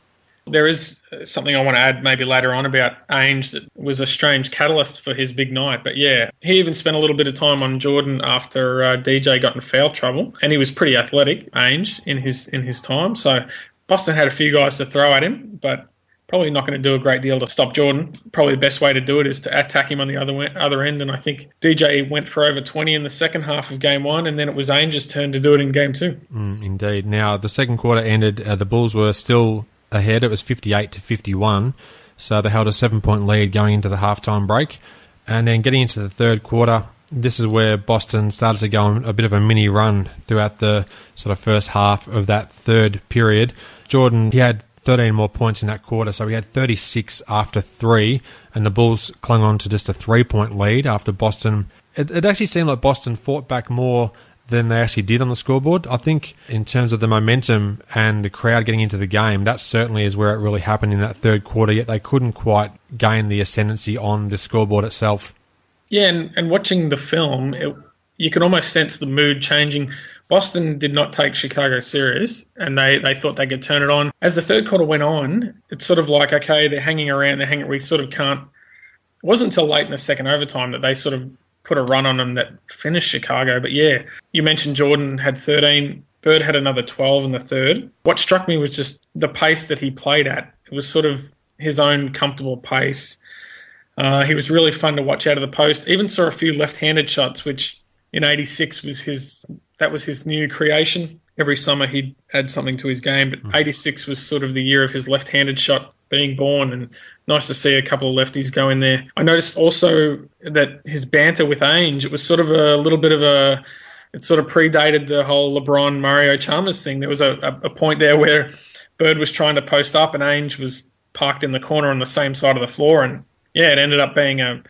There is something I want to add maybe later on about Ainge that was a strange catalyst for his big night. But yeah, he even spent a little bit of time on Jordan after DJ got in foul trouble, and he was pretty athletic, Ainge, in his time. So Boston had a few guys to throw at him, but probably not going to do a great deal to stop Jordan. Probably the best way to do it is to attack him on the other end, and I think DJ went for over 20 in the second half of game one, and then it was Ainge's turn to do it in game two. Indeed. Now, the second quarter ended, the Bulls were still ahead. It was 58-51, so they held a 7-point lead going into the halftime break. And then getting into the third quarter, this is where Boston started to go on a bit of a mini run throughout the sort of first half of that third period. Jordan, he had 13 more points in that quarter, so he had 36 after 3, and the Bulls clung on to just a 3-point lead after Boston. It actually seemed like Boston fought back more than they actually did on the scoreboard. I think in terms of the momentum and the crowd getting into the game, that certainly is where it really happened in that third quarter, yet they couldn't quite gain the ascendancy on the scoreboard itself. Yeah, and watching the film, you can almost sense the mood changing. Boston did not take Chicago serious, and they thought they could turn it on. As the third quarter went on, it's sort of like, okay, they're hanging around, we sort of can't. It wasn't until late in the second overtime that they sort of put a run on them that finished Chicago. But yeah, you mentioned Jordan had 13. Bird had another 12 in the third. What struck me was just the pace that he played at. It was sort of his own comfortable pace. He was really fun to watch out of the post. Even saw a few left-handed shots, which in '86 was his new creation. Every summer he'd add something to his game, but '86 was sort of the year of his left-handed shot being born, and nice to see a couple of lefties go in there. I noticed also that his banter with Ainge, it was sort of a little bit of a it sort of predated the whole LeBron-Mario Chalmers thing. There was a point there where Bird was trying to post up and Ainge was parked in the corner on the same side of the floor, and yeah, it ended up being a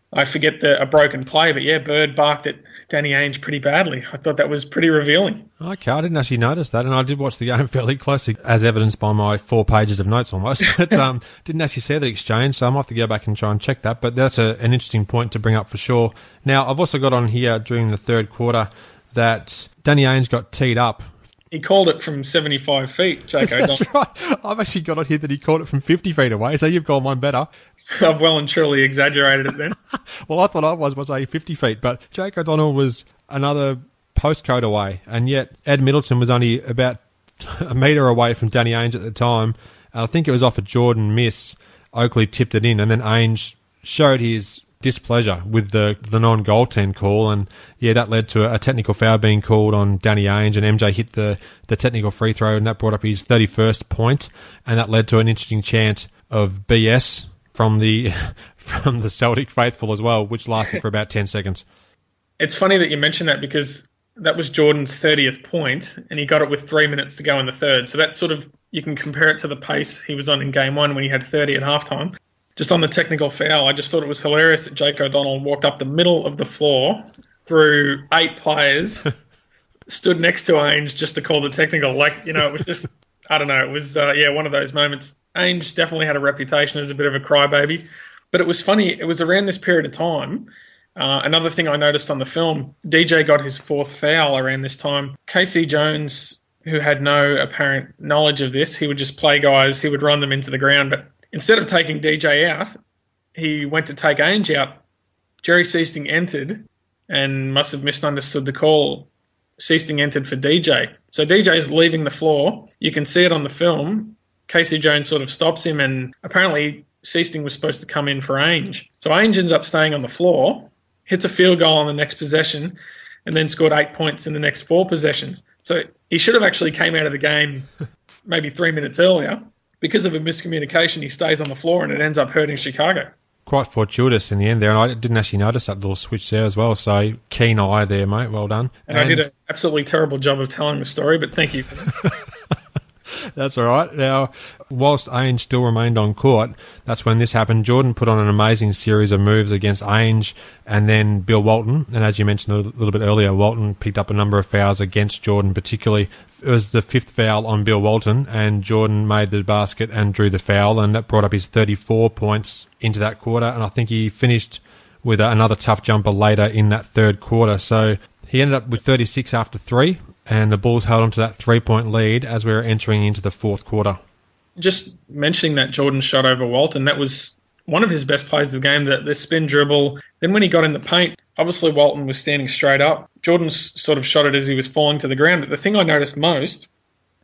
broken play, but yeah, Bird barked at Danny Ainge pretty badly. I thought that was pretty revealing. Okay, I didn't actually notice that, and I did watch the game fairly closely, as evidenced by my 4 pages of notes almost, but didn't actually see the exchange, so I might have to go back and try and check that, but that's an interesting point to bring up for sure. Now, I've also got on here during the third quarter that Danny Ainge got teed up. He called it from 75 feet, Jake O'Donnell. That's right. I've actually got on here that he called it from 50 feet away, so you've gone one better. I've well and truly exaggerated it then. Well, I thought I was 50 feet, but Jake O'Donnell was another postcode away, and yet Ed Middleton was only about a metre away from Danny Ainge at the time. I think it was off a Jordan miss. Oakley tipped it in, and then Ainge showed his displeasure with the non-goaltend call, and yeah, that led to a technical foul being called on Danny Ainge, and MJ hit the technical free throw, and that brought up his 31st point, and that led to an interesting chant of BS from the Celtic faithful as well, which lasted for about 10 seconds. It's funny that you mention that because that was Jordan's 30th point, and he got it with 3 minutes to go in the third. So that sort of, you can compare it to the pace he was on in game one when he had 30 at halftime. Just on the technical foul, I just thought it was hilarious that Jake O'Donnell walked up the middle of the floor through 8 players, stood next to Ainge just to call the technical. Like, you know, it was just, I don't know, it was, one of those moments. Ainge definitely had a reputation as a bit of a crybaby, but it was funny. It was around this period of time. Another thing I noticed on the film, DJ got his 4th foul around this time. Casey Jones, who had no apparent knowledge of this, he would just play guys, he would run them into the ground, but instead of taking DJ out, he went to take Ainge out. Jerry Seasting entered and must have misunderstood the call. Seasting entered for DJ. So DJ's leaving the floor. You can see it on the film. Casey Jones sort of stops him, and apparently Seasting was supposed to come in for Ainge. So Ainge ends up staying on the floor, hits a field goal on the next possession, and then scored 8 points in the next 4 possessions. So he should have actually came out of the game maybe 3 minutes earlier. Because of a miscommunication, he stays on the floor and it ends up hurting Chicago. Quite fortuitous in the end there, and I didn't actually notice that little switch there as well, so keen eye there, mate. Well done. And I did an absolutely terrible job of telling the story, but thank you for that. That's all right. Now, whilst Ainge still remained on court, that's when this happened. Jordan put on an amazing series of moves against Ainge and then Bill Walton. And as you mentioned a little bit earlier, Walton picked up a number of fouls against Jordan, particularly. It was the 5th foul on Bill Walton, and Jordan made the basket and drew the foul, and that brought up his 34 points into that quarter. And I think he finished with another tough jumper later in that third quarter. So he ended up with 36 after 3. And the Bulls held on to that 3-point lead as we were entering into the fourth quarter. Just mentioning that Jordan shot over Walton, that was one of his best plays of the game, the spin dribble. Then when he got in the paint, obviously Walton was standing straight up. Jordan sort of shot it as he was falling to the ground. But the thing I noticed most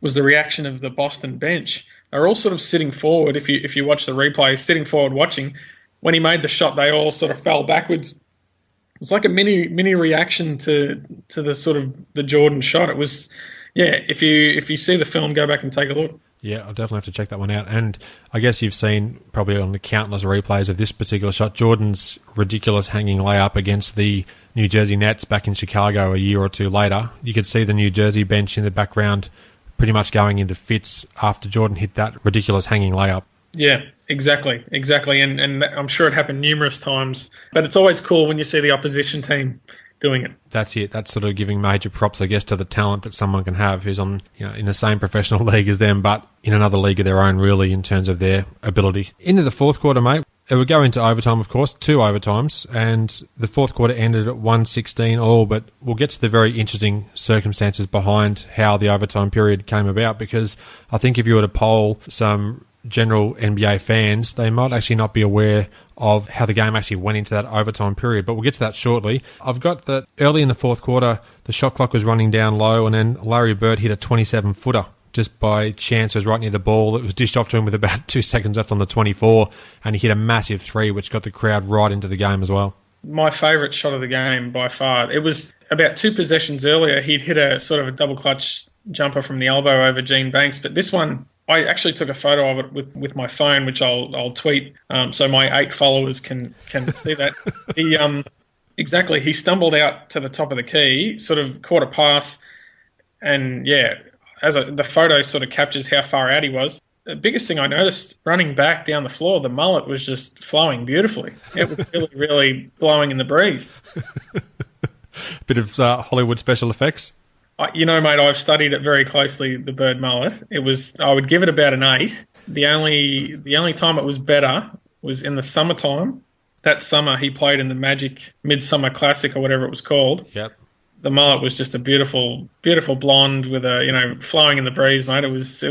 was the reaction of the Boston bench. They were all sort of sitting forward. If you watch the replay, sitting forward watching. When he made the shot, they all sort of fell backwards. It's like a mini reaction to the sort of the Jordan shot. It was, yeah. If you see the film, go back and take a look. Yeah, I'll definitely have to check that one out. And I guess you've seen probably on the countless replays of this particular shot, Jordan's ridiculous hanging layup against the New Jersey Nets back in Chicago a year or two later. You could see the New Jersey bench in the background pretty much going into fits after Jordan hit that ridiculous hanging layup. Yeah, exactly. And I'm sure it happened numerous times. But it's always cool when you see the opposition team doing it. That's it. That's sort of giving major props, I guess, to the talent that someone can have who's on, in the same professional league as them, but in another league of their own, really, in terms of their ability. Into the fourth quarter, mate. It would go into overtime, of course, 2 overtimes, and the fourth quarter ended at 1-16 all, but we'll get to the very interesting circumstances behind how the overtime period came about, because I think if you were to poll some general NBA fans, they might actually not be aware of how the game actually went into that overtime period, but we'll get to that shortly. I've got that early in the fourth quarter, the shot clock was running down low, and then Larry Bird hit a 27-footer just by chance. It was right near the ball. It was dished off to him with about 2 seconds left on the 24, and he hit a massive 3, which got the crowd right into the game as well. My favourite shot of the game by far. It was about 2 possessions earlier. He'd hit a sort of a double clutch jumper from the elbow over Gene Banks, but this one, I actually took a photo of it with my phone, which I'll tweet, so my 8 followers can see that. Exactly. He stumbled out to the top of the key, sort of caught a pass, and the photo sort of captures how far out he was. The biggest thing I noticed, running back down the floor, the mullet was just flowing beautifully. It was really, really blowing in the breeze. Bit of Hollywood special effects. Mate, I've studied it very closely, the bird mullet. I would give it about an 8. The only time it was better was in the summertime. That summer he played in the Magic Midsummer Classic or whatever it was called. Yep. The mullet was just a beautiful, beautiful blonde with flowing in the breeze, mate. It was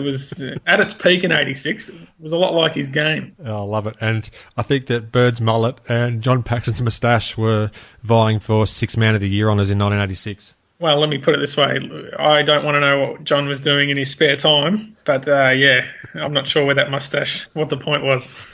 at its peak in '86. It was a lot like his game. Oh, I love it. And I think that Bird's mullet and John Paxson's moustache were vying for Sixth Man of the Year honours in 1986. Well, let me put it this way. I don't want to know what John was doing in his spare time, but I'm not sure what the point was.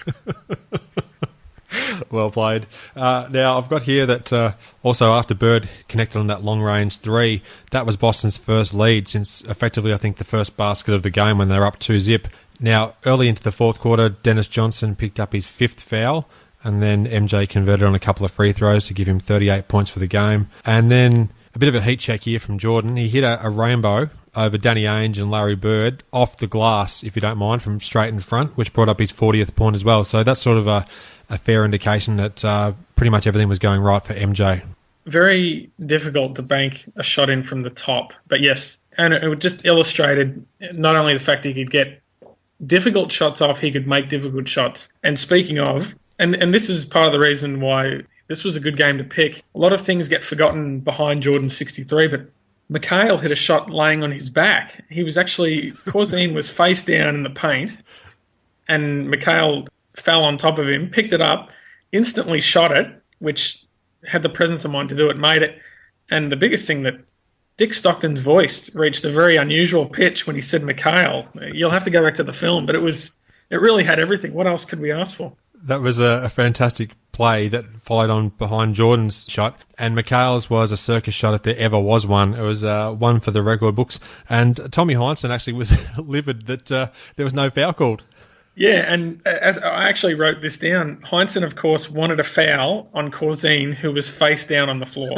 Well played. Now, I've got here that also after Bird connected on that long-range 3, that was Boston's first lead since effectively, I think, the first basket of the game when they were up 2-0. Now, early into the fourth quarter, Dennis Johnson picked up his 5th foul, and then MJ converted on a couple of free throws to give him 38 points for the game. And then a bit of a heat check here from Jordan. He hit a rainbow over Danny Ainge and Larry Bird off the glass, if you don't mind, from straight in front, which brought up his 40th point as well. So that's sort of a fair indication that pretty much everything was going right for MJ. Very difficult to bank a shot in from the top. But yes, and it just illustrated not only the fact he could get difficult shots off, he could make difficult shots. And speaking of, and this is part of the reason why this was a good game to pick. A lot of things get forgotten behind Jordan's 63, but Mikhail hit a shot laying on his back. Corzine was face down in the paint, and Mikhail fell on top of him, picked it up, instantly shot it, which had the presence of mind to do it, made it. And the biggest thing, that Dick Stockton's voice reached a very unusual pitch when he said Mikhail. You'll have to go back to the film, but it really had everything. What else could we ask for? That was a fantastic play that followed on behind Jordan's shot, and Mikhail's was a circus shot if there ever was one. It was one for the record books, and Tommy Heinsohn actually was livid that there was no foul called. Yeah, and as I actually wrote this down, Heinsohn, of course, wanted a foul on Corzine, who was face down on the floor.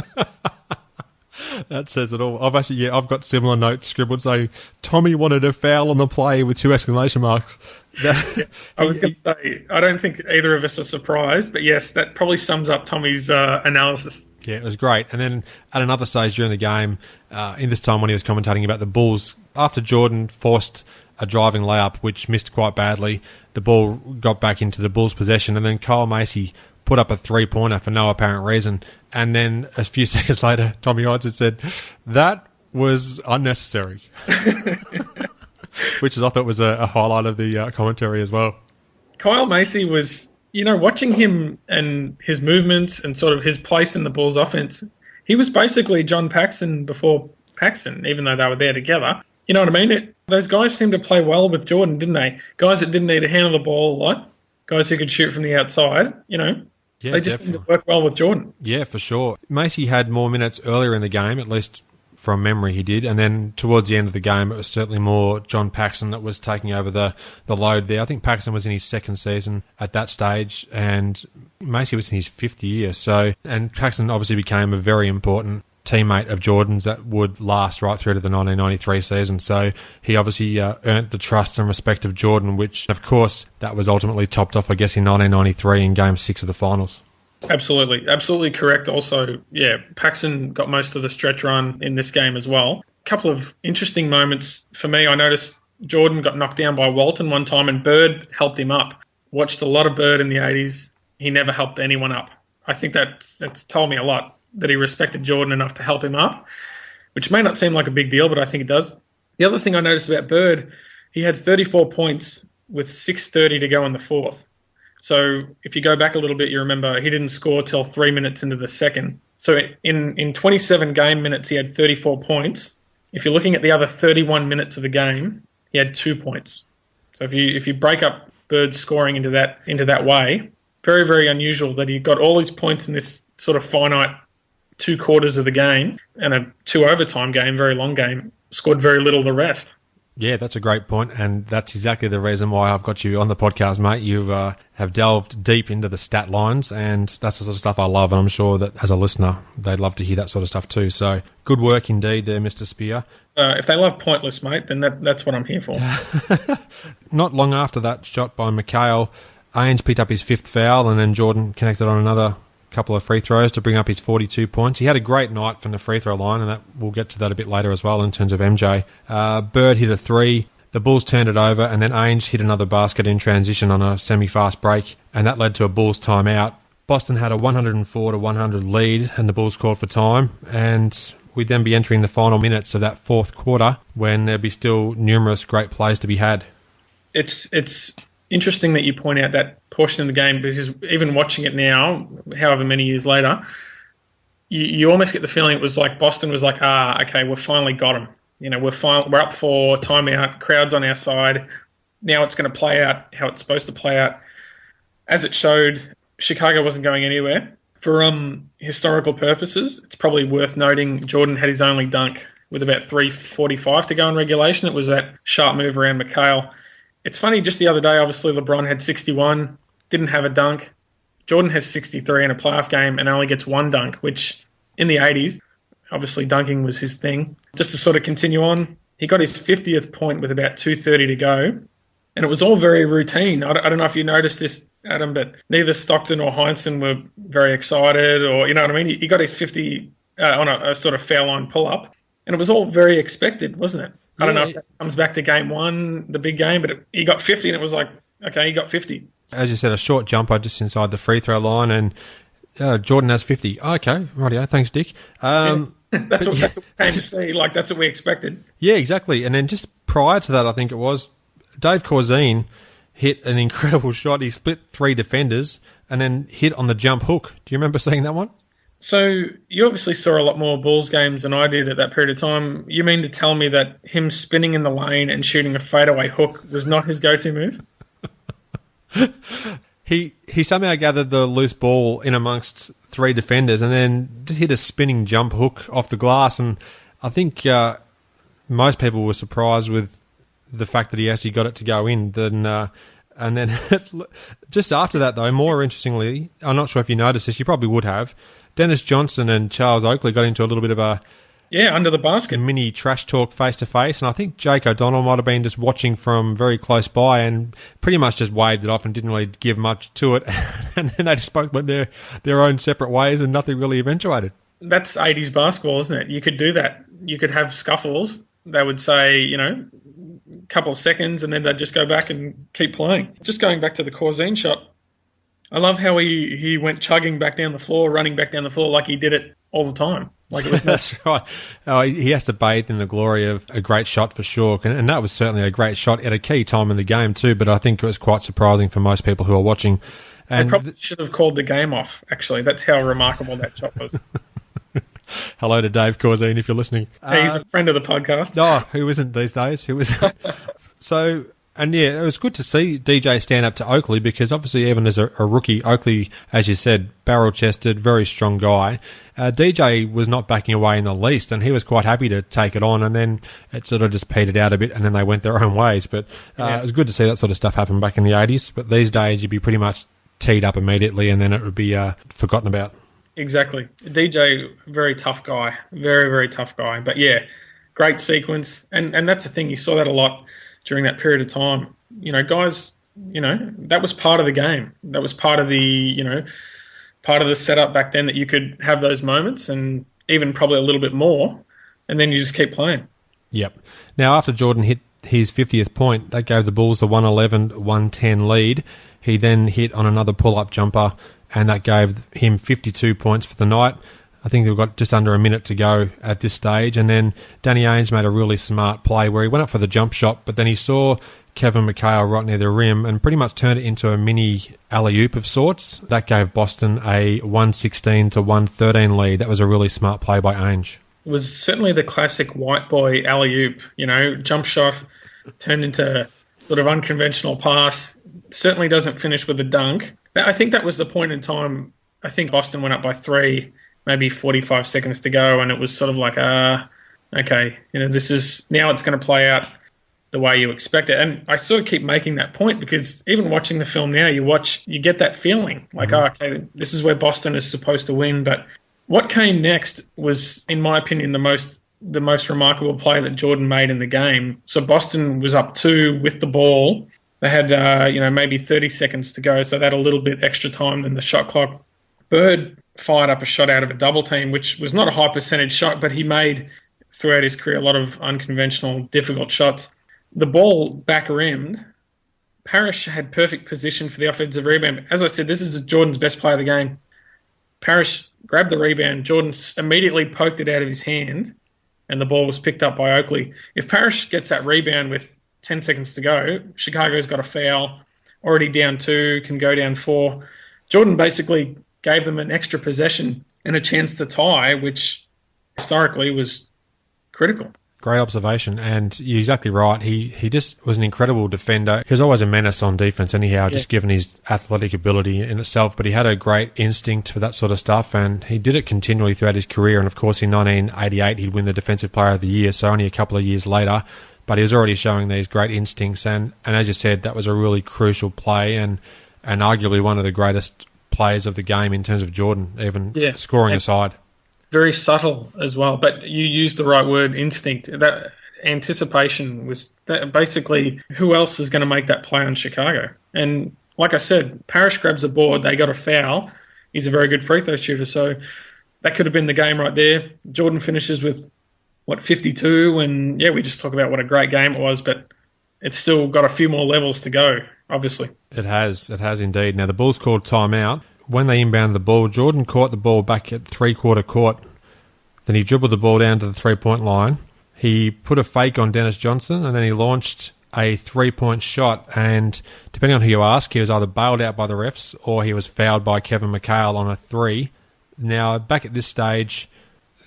That says it all. I've got similar notes scribbled saying Tommy wanted a foul on the play with 2 exclamation marks. I was going to say, I don't think either of us are surprised, but yes, that probably sums up Tommy's analysis. Yeah, it was great. And then at another stage during the game, in this time when he was commentating about the Bulls, after Jordan forced a driving layup, which missed quite badly, the ball got back into the Bulls' possession, and then Kyle Macy put up a 3-pointer for no apparent reason. And then a few seconds later, Tommy Heinsohn said, that was unnecessary. Which I thought was a highlight of the commentary as well. Kyle Macy was, watching him and his movements and sort of his place in the Bulls' offense, he was basically John Paxson before Paxson, even though they were there together. You know what I mean? Those guys seemed to play well with Jordan, didn't they? Guys that didn't need to handle the ball a lot, guys who could shoot from the outside, Yeah, they just seemed to work well with Jordan. Yeah, for sure. Macy had more minutes earlier in the game, at least from memory he did, and then towards the end of the game it was certainly more John Paxson that was taking over the load there. I think Paxson was in his 2nd season at that stage, and Macy was in his 5th year. And Paxson obviously became a very important teammate of Jordan's that would last right through to the 1993 season. So he obviously earned the trust and respect of Jordan, which, of course, that was ultimately topped off, I guess, in 1993 in Game 6 of the finals. Absolutely correct. Also, yeah, Paxson got most of the stretch run in this game as well. A couple of interesting moments for me. I noticed Jordan got knocked down by Walton one time and Bird helped him up. Watched a lot of Bird in the 80s. He never helped anyone up. I think that's told me a lot, that he respected Jordan enough to help him up, which may not seem like a big deal, but I think it does. The other thing I noticed about Bird, he had 34 points with 6:30 to go in the 4th. So if you go back a little bit, you remember he didn't score till 3 minutes into the 2nd. So in 27 game minutes, he had 34 points. If you're looking at the other 31 minutes of the game, he had 2 points. So if you break up Bird's scoring into that way, very, very unusual that he got all his points in this sort of finite 2 quarters of the game, and a 2 overtime game, very long game, scored very little the rest. Yeah, that's a great point, and that's exactly the reason why I've got you on the podcast, mate. You have delved deep into the stat lines, and that's the sort of stuff I love, and I'm sure that as a listener, they'd love to hear that sort of stuff too. So good work indeed there, Mr. Spear. If they love pointless, mate, then that's what I'm here for. Not long after that shot by McHale, Ainge picked up his 5th foul, and then Jordan connected on another couple of free throws to bring up his 42 points. He had a great night from the free throw line, and we'll get to that a bit later as well in terms of MJ. Bird hit a 3. The Bulls turned it over, and then Ainge hit another basket in transition on a semi-fast break, and that led to a Bulls timeout. Boston had a 104-100 lead, and the Bulls called for time, and we'd then be entering the final minutes of that fourth quarter when there'd be still numerous great plays to be had. It's interesting that you point out that portion of the game, because even watching it now, however many years later, you almost get the feeling it was like Boston was like, okay, we've finally got them. You know, we're up for timeout, crowd's on our side. Now it's going to play out how it's supposed to play out. As it showed, Chicago wasn't going anywhere. For historical purposes, it's probably worth noting Jordan had his only dunk with about 3:45 to go in regulation. It was that sharp move around McHale. It's funny, just the other day, obviously LeBron had 61, didn't have a dunk. Jordan has 63 in a playoff game and only gets 1 dunk, which in the 80s, obviously dunking was his thing. Just to sort of continue on, he got his 50th point with about 2:30 to go, and it was all very routine. I don't know if you noticed this, Adam, but neither Stockton or Heinsohn were very excited, or, you know what I mean? He got his 50 on a sort of foul line pull-up, and it was all very expected, wasn't it? I don't know if that comes back to game 1, the big game, but he got 50 and it was like, okay, he got 50. As you said, a short jumper just inside the free throw line, and Jordan has 50. Oh, okay, rightio, thanks, Dick. That's what we came to see. Like, that's what we expected. Yeah, exactly. And then just prior to that, I think it was, Dave Corzine hit an incredible shot. He split 3 defenders and then hit on the jump hook. Do you remember seeing that one? So you obviously saw a lot more Bulls games than I did at that period of time. You mean to tell me that him spinning in the lane and shooting a fadeaway hook was not his go-to move? He somehow gathered the loose ball in amongst 3 defenders and then just hit a spinning jump hook off the glass. And I think most people were surprised with the fact that he actually got it to go in. And then just after that, though, more interestingly, I'm not sure if you noticed this, you probably would have, Dennis Johnson and Charles Oakley got into a little bit of a under the basket mini trash talk face-to-face, and I think Jake O'Donnell might have been just watching from very close by and pretty much just waved it off and didn't really give much to it. And then they just both went their own separate ways and nothing really eventuated. That's 80s basketball, isn't it? You could do that. You could have scuffles. They would say, you know, a couple of seconds, and then they'd just go back and keep playing. Just going back to the Corzine shot, I love how he went chugging back down the floor, running back down the floor like he did it all the time. Like it was That's right. Oh, he has to bathe in the glory of a great shot for sure. And that was certainly a great shot at a key time in the game too, but I think it was quite surprising for most people who are watching. And they probably should have called the game off, actually. That's how remarkable that shot was. Hello to Dave Corzine if you're listening. He's a friend of the podcast. Oh, who isn't these days? Who isn't? So... And yeah, it was good to see DJ stand up to Oakley because obviously even as a rookie, Oakley, as you said, barrel-chested, very strong guy. DJ was not backing away in the least and he was quite happy to take it on, and then it sort of just petered out a bit and then they went their own ways. But it was good to see that sort of stuff happen back in the 80s. But these days you'd be pretty much teed up immediately and then it would be forgotten about. Exactly. DJ, very tough guy. Very, very tough guy. But yeah, great sequence. And that's the thing, you saw that a lot during that period of time. You know, guys, you know, that was part of the game. That was part of the, you know, part of the setup back then that you could have those moments and even probably a little bit more, and then you just keep playing. Yep. Now, after Jordan hit his 50th point, that gave the Bulls the 111-110 lead. He then hit on another pull-up jumper, and that gave him 52 points for the night. I think they've got just under a minute to go at this stage. And then Danny Ainge made a really smart play where he went up for the jump shot, but then he saw Kevin McHale right near the rim and pretty much turned it into a mini alley-oop of sorts. That gave Boston a 116-113 lead. That was a really smart play by Ainge. It was certainly the classic white boy alley-oop, you know, jump shot turned into sort of unconventional pass. Certainly doesn't finish with a dunk. I think that was the point in time. I think Boston went up by 3, maybe 45 seconds to go, and it was sort of like, okay, you know, this is, now it's going to play out the way you expect it. And I sort of keep making that point because even watching the film now, you get that feeling like, oh, okay, this is where Boston is supposed to win. But what came next was, in my opinion, the most remarkable play that Jordan made in the game. So Boston was up 2 with the ball. They had, maybe 30 seconds to go, so they had a little bit extra time than the shot clock. Bird fired up a shot out of a double team, which was not a high percentage shot, but he made, throughout his career, a lot of unconventional, difficult shots. The ball back rimmed. Parrish had perfect position for the offensive rebound. As I said, this is Jordan's best play of the game. Parrish grabbed the rebound. Jordan immediately poked it out of his hand, and the ball was picked up by Oakley. If Parrish gets that rebound with 10 seconds to go, Chicago's got a foul, already down 2, can go down 4. Jordan basically gave them an extra possession and a chance to tie, which historically was critical. Great observation, and you're exactly right. He just was an incredible defender. He was always a menace on defense anyhow, just given his athletic ability in itself, but he had a great instinct for that sort of stuff, and he did it continually throughout his career. And of course, in 1988, he'd win the Defensive Player of the Year, so only a couple of years later, but he was already showing these great instincts, and as you said, that was a really crucial play, and arguably one of the greatest players of the game in terms of Jordan, even scoring aside. Very subtle as well, but you used the right word, instinct. That anticipation was basically who else is going to make that play on Chicago. And like I said, Parrish grabs the board, they got a foul. He's a very good free throw shooter, so that could have been the game right there. Jordan finishes with, 52, and we just talk about what a great game it was, but it's still got a few more levels to go, obviously. It has indeed. Now, the Bulls called timeout. When they inbounded the ball, Jordan caught the ball back at three-quarter court. Then he dribbled the ball down to the three-point line. He put a fake on Dennis Johnson, and then he launched a three-point shot. And depending on who you ask, he was either bailed out by the refs or he was fouled by Kevin McHale on a 3. Now, back at this stage,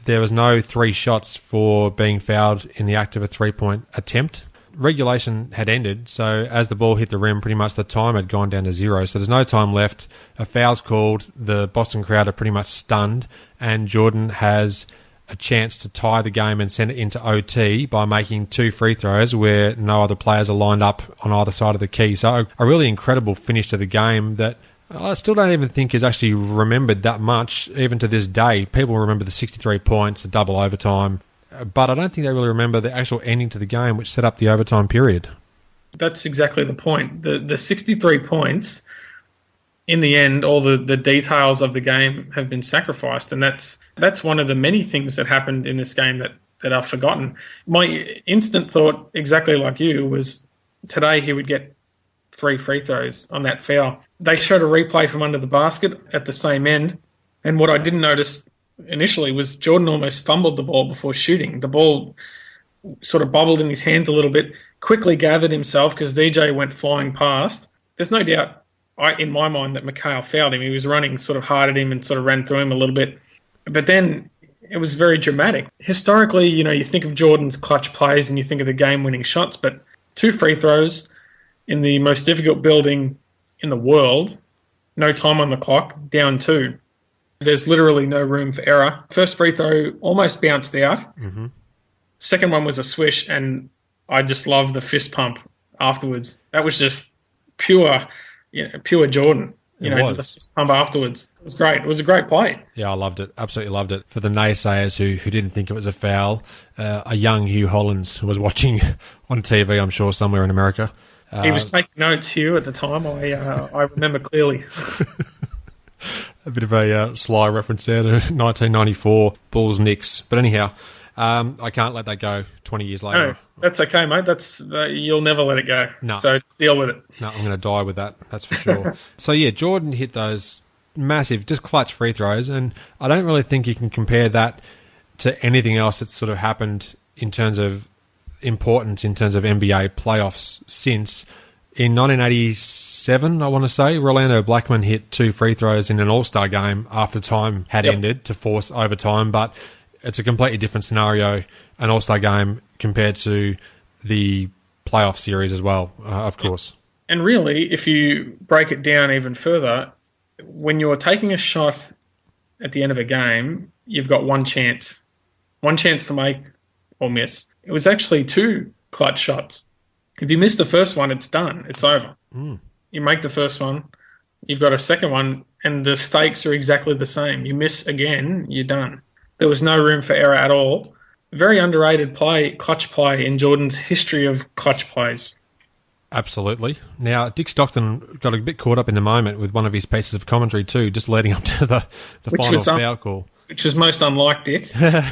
there was no 3 shots for being fouled in the act of a three-point attempt. Regulation had ended, so as the ball hit the rim, pretty much the time had gone down to 0. So there's no time left. A foul's called. The Boston crowd are pretty much stunned, and Jordan has a chance to tie the game and send it into OT by making 2 free throws where no other players are lined up on either side of the key. So a really incredible finish to the game that I still don't even think is actually remembered that much, even to this day. People remember the 63 points, the double overtime, but I don't think they really remember the actual ending to the game, which set up the overtime period. That's exactly the point. The 63 points, in the end, all the details of the game have been sacrificed, and that's one of the many things that happened in this game that are forgotten. My instant thought, exactly like you, was today he would get 3 free throws on that foul. They showed a replay from under the basket at the same end, and what I didn't notice initially was Jordan almost fumbled the ball before shooting. The ball sort of bobbled in his hands a little bit, quickly gathered himself because DJ went flying past. There's no doubt in my mind that McHale fouled him. He was running sort of hard at him and sort of ran through him a little bit. But then it was very dramatic. Historically, you think of Jordan's clutch plays and you think of the game-winning shots, but 2 free throws in the most difficult building in the world, no time on the clock, down 2. There's literally no room for error. First free throw almost bounced out. Mm-hmm. Second one was a swish, and I just love the fist pump afterwards. That was just pure Jordan. The fist pump afterwards. It was great. It was a great play. Yeah, I loved it. Absolutely loved it. For the naysayers who didn't think it was a foul, a young Hugh Hollins was watching on TV, I'm sure, somewhere in America. He was taking notes, Hugh, at the time. I remember clearly. A bit of a sly reference there to 1994 Bulls-Knicks. But anyhow, I can't let that go 20 years later. No, that's okay, mate. You'll never let it go. No. So deal with it. No, I'm going to die with that. That's for sure. So, Jordan hit those massive, just clutch free throws. And I don't really think you can compare that to anything else that's sort of happened in terms of importance in terms of NBA playoffs since. In 1987, I want to say, Rolando Blackman hit 2 free throws in an All-Star game after time had ended to force overtime, but it's a completely different scenario, an All-Star game compared to the playoff series as well, of course. And really, if you break it down even further, when you're taking a shot at the end of a game, you've got one chance to make or miss. It was actually 2 clutch shots. If you miss the first one, it's done. It's over. Mm. You make the first one, you've got a second one, and the stakes are exactly the same. You miss again, you're done. There was no room for error at all. Very underrated play, clutch play in Jordan's history of clutch plays. Absolutely. Now, Dick Stockton got a bit caught up in the moment with one of his pieces of commentary too, just leading up to the final foul call. Which was most unlike Dick.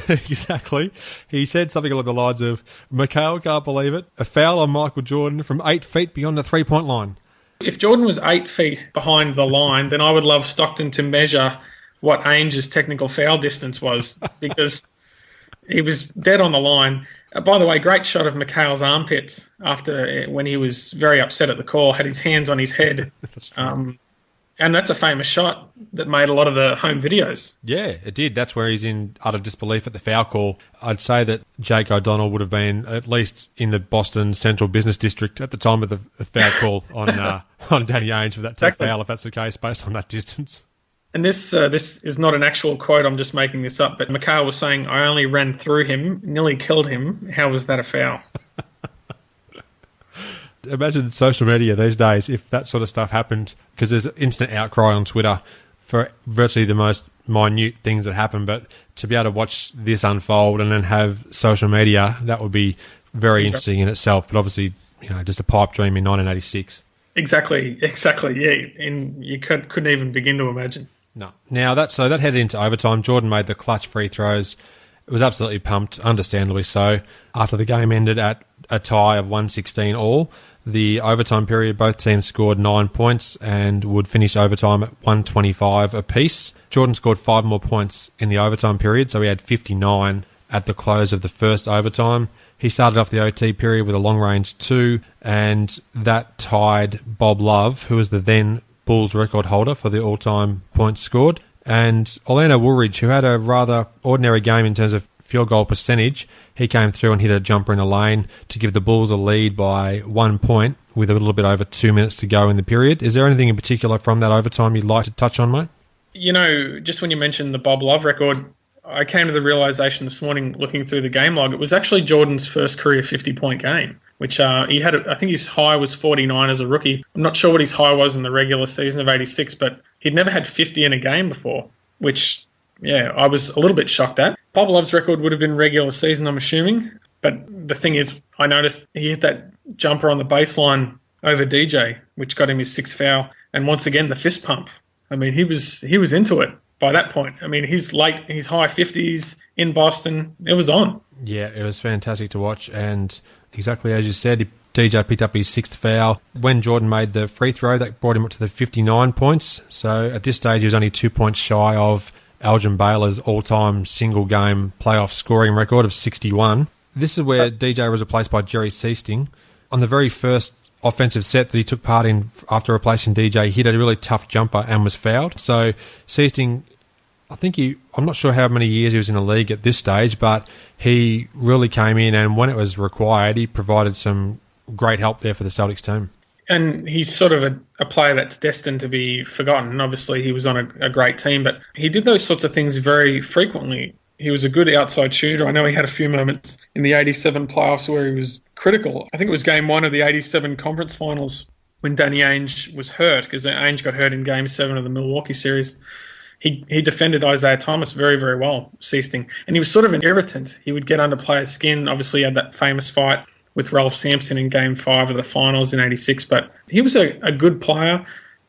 Exactly. He said something along the lines of, Mikhail can't believe it, a foul on Michael Jordan from 8 feet beyond the three-point line. If Jordan was 8 feet behind the line, then I would love Stockton to measure what Ainge's technical foul distance was, because he was dead on the line. By the way, great shot of Mikhail's armpits when he was very upset at the call, had his hands on his head. And that's a famous shot that made a lot of the home videos. Yeah, it did. That's where he's in utter disbelief at the foul call. I'd say that Jake O'Donnell would have been at least in the Boston Central Business District at the time of the foul call on Danny Ainge for that tech foul, if that's the case, based on that distance. And this is not an actual quote, I'm just making this up, but Mikhail was saying, I only ran through him, nearly killed him. How was that a foul? Imagine social media these days if that sort of stuff happened, because there's instant outcry on Twitter for virtually the most minute things that happen, but to be able to watch this unfold and then have social media, that would be very interesting in itself, but obviously, just a pipe dream in 1986. Exactly, yeah, and you couldn't even begin to imagine. No. Now, that headed into overtime. Jordan made the clutch free throws. It was absolutely pumped, understandably so. After the game ended at a tie of 116 all, the overtime period, both teams scored 9 points and would finish overtime at 125 apiece. Jordan scored 5 more points in the overtime period, so he had 59 at the close of the first overtime. He started off the OT period with a long-range 2, and that tied Bob Love, who was the then Bulls record holder for the all-time points scored. And Orlando Woolridge, who had a rather ordinary game in terms of field goal percentage, he came through and hit a jumper in the lane to give the Bulls a lead by 1 point with a little bit over 2 minutes to go in the period. Is there anything in particular from that overtime you'd like to touch on, mate? Just when you mentioned the Bob Love record, I came to the realisation this morning looking through the game log, it was actually Jordan's first career 50-point game, which he had, I think his high was 49 as a rookie. I'm not sure what his high was in the regular season of 86, but he'd never had 50 in a game before, which, I was a little bit shocked at. Bob Love's record would have been regular season, I'm assuming, but the thing is, I noticed he hit that jumper on the baseline over DJ, which got him his 6th foul, and once again, the fist pump. I mean, he was into it. By that point, I mean, his high 50s in Boston, it was on. Yeah, it was fantastic to watch, and exactly as you said, DJ picked up his 6th foul. When Jordan made the free throw, that brought him up to the 59 points. So at this stage, he was only 2 points shy of Elgin Baylor's all-time single-game playoff scoring record of 61. This is where DJ was replaced by Jerry Seasting. On the very first offensive set that he took part in after replacing DJ, he hit a really tough jumper and was fouled. So Seasting, I'm not sure how many years he was in the league at this stage, but he really came in, and when it was required, he provided some great help there for the Celtics team. And he's sort of a player that's destined to be forgotten. Obviously, he was on a great team, but he did those sorts of things very frequently. He was a good outside shooter. I know he had a few moments in the 87 playoffs where he was critical. I think it was game 1 of the 87 conference finals when Danny Ainge was hurt, because Ainge got hurt in game 7 of the Milwaukee series. He defended Isaiah Thomas very, very well, Seasting. And he was sort of an irritant. He would get under players' skin. Obviously, he had that famous fight with Ralph Sampson in game 5 of the finals in 86. But he was a good player.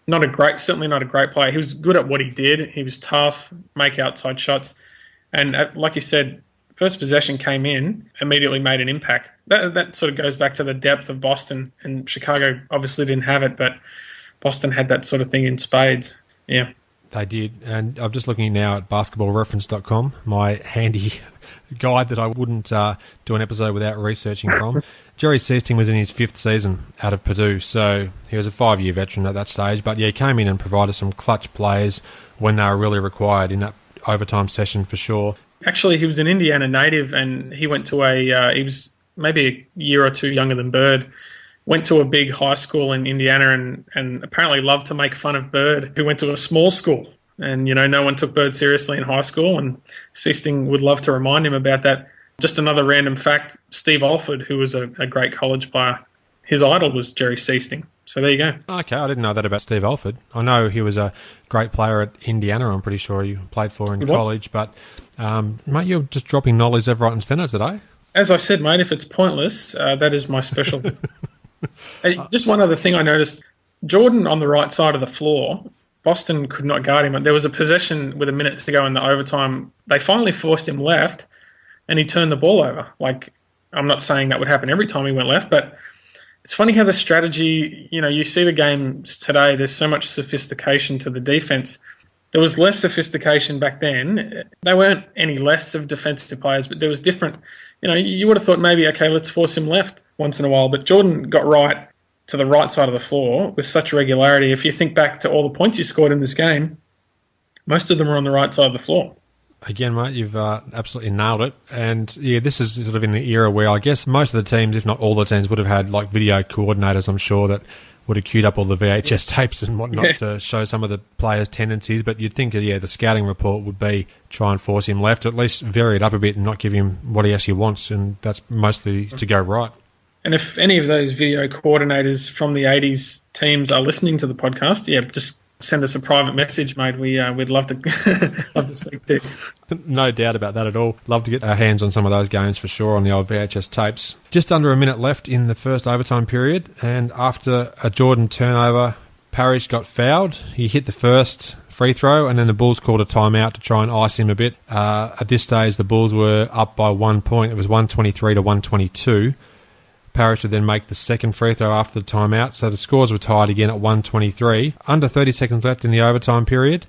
Certainly not a great player. He was good at what he did. He was tough, make outside shots. And like you said, first possession came in, immediately made an impact. That sort of goes back to the depth of Boston, and Chicago obviously didn't have it, but Boston had that sort of thing in spades. Yeah. They did, and I'm just looking now at basketballreference.com, my handy guide that I wouldn't do an episode without researching from. Jerry Seasting was in his 5th season out of Purdue, so he was a 5-year veteran at that stage, but yeah, he came in and provided some clutch plays when they were really required in that overtime session for sure. Actually, he was an Indiana native, and he went to he was maybe a year or two younger than Bird, went to a big high school in Indiana and apparently loved to make fun of Bird, who went to a small school. And, no one took Bird seriously in high school, and Seasting would love to remind him about that. Just another random fact, Steve Alford, who was a great college player, his idol was Jerry Seasting. So there you go. Okay, I didn't know that about Steve Alford. I know he was a great player at Indiana, I'm pretty sure he played for in college. But, mate, you're just dropping knowledge left, right and centre today. As I said, mate, if it's pointless, that is my specialty. Just one other thing I noticed. Jordan on the right side of the floor, Boston could not guard him. There was a possession with a minute to go in the overtime. They finally forced him left, and he turned the ball over. Like, I'm not saying that would happen every time he went left, but it's funny how the strategy, you see the games today, there's so much sophistication to the defense. There was less sophistication back then. They weren't any less of defensive players, but there was different. You would have thought maybe, okay, let's force him left once in a while. But Jordan got right to the right side of the floor with such regularity. If you think back to all the points he scored in this game, most of them were on the right side of the floor. Again, mate, you've absolutely nailed it. And, yeah, this is sort of in an era where I guess most of the teams, if not all the teams, would have had, like, video coordinators, I'm sure, that would have queued up all the VHS tapes and whatnot to show some of the players' tendencies. But you'd think, the scouting report would be try and force him left, or at least vary it up a bit and not give him what he actually wants, and that's mostly to go right. And if any of those video coordinators from the 80s teams are listening to the podcast, just send us a private message, mate. We'd love to love to speak to you. No doubt about that at all. Love to get our hands on some of those games for sure on the old VHS tapes. Just under a minute left in the first overtime period, and after a Jordan turnover, Parrish got fouled. He hit the first free throw, and then the Bulls called a timeout to try and ice him a bit. At this stage, the Bulls were up by 1 point. It was 123 to 122. Parrish would then make the second free throw after the timeout, so the scores were tied again at 123. Under 30 seconds left in the overtime period,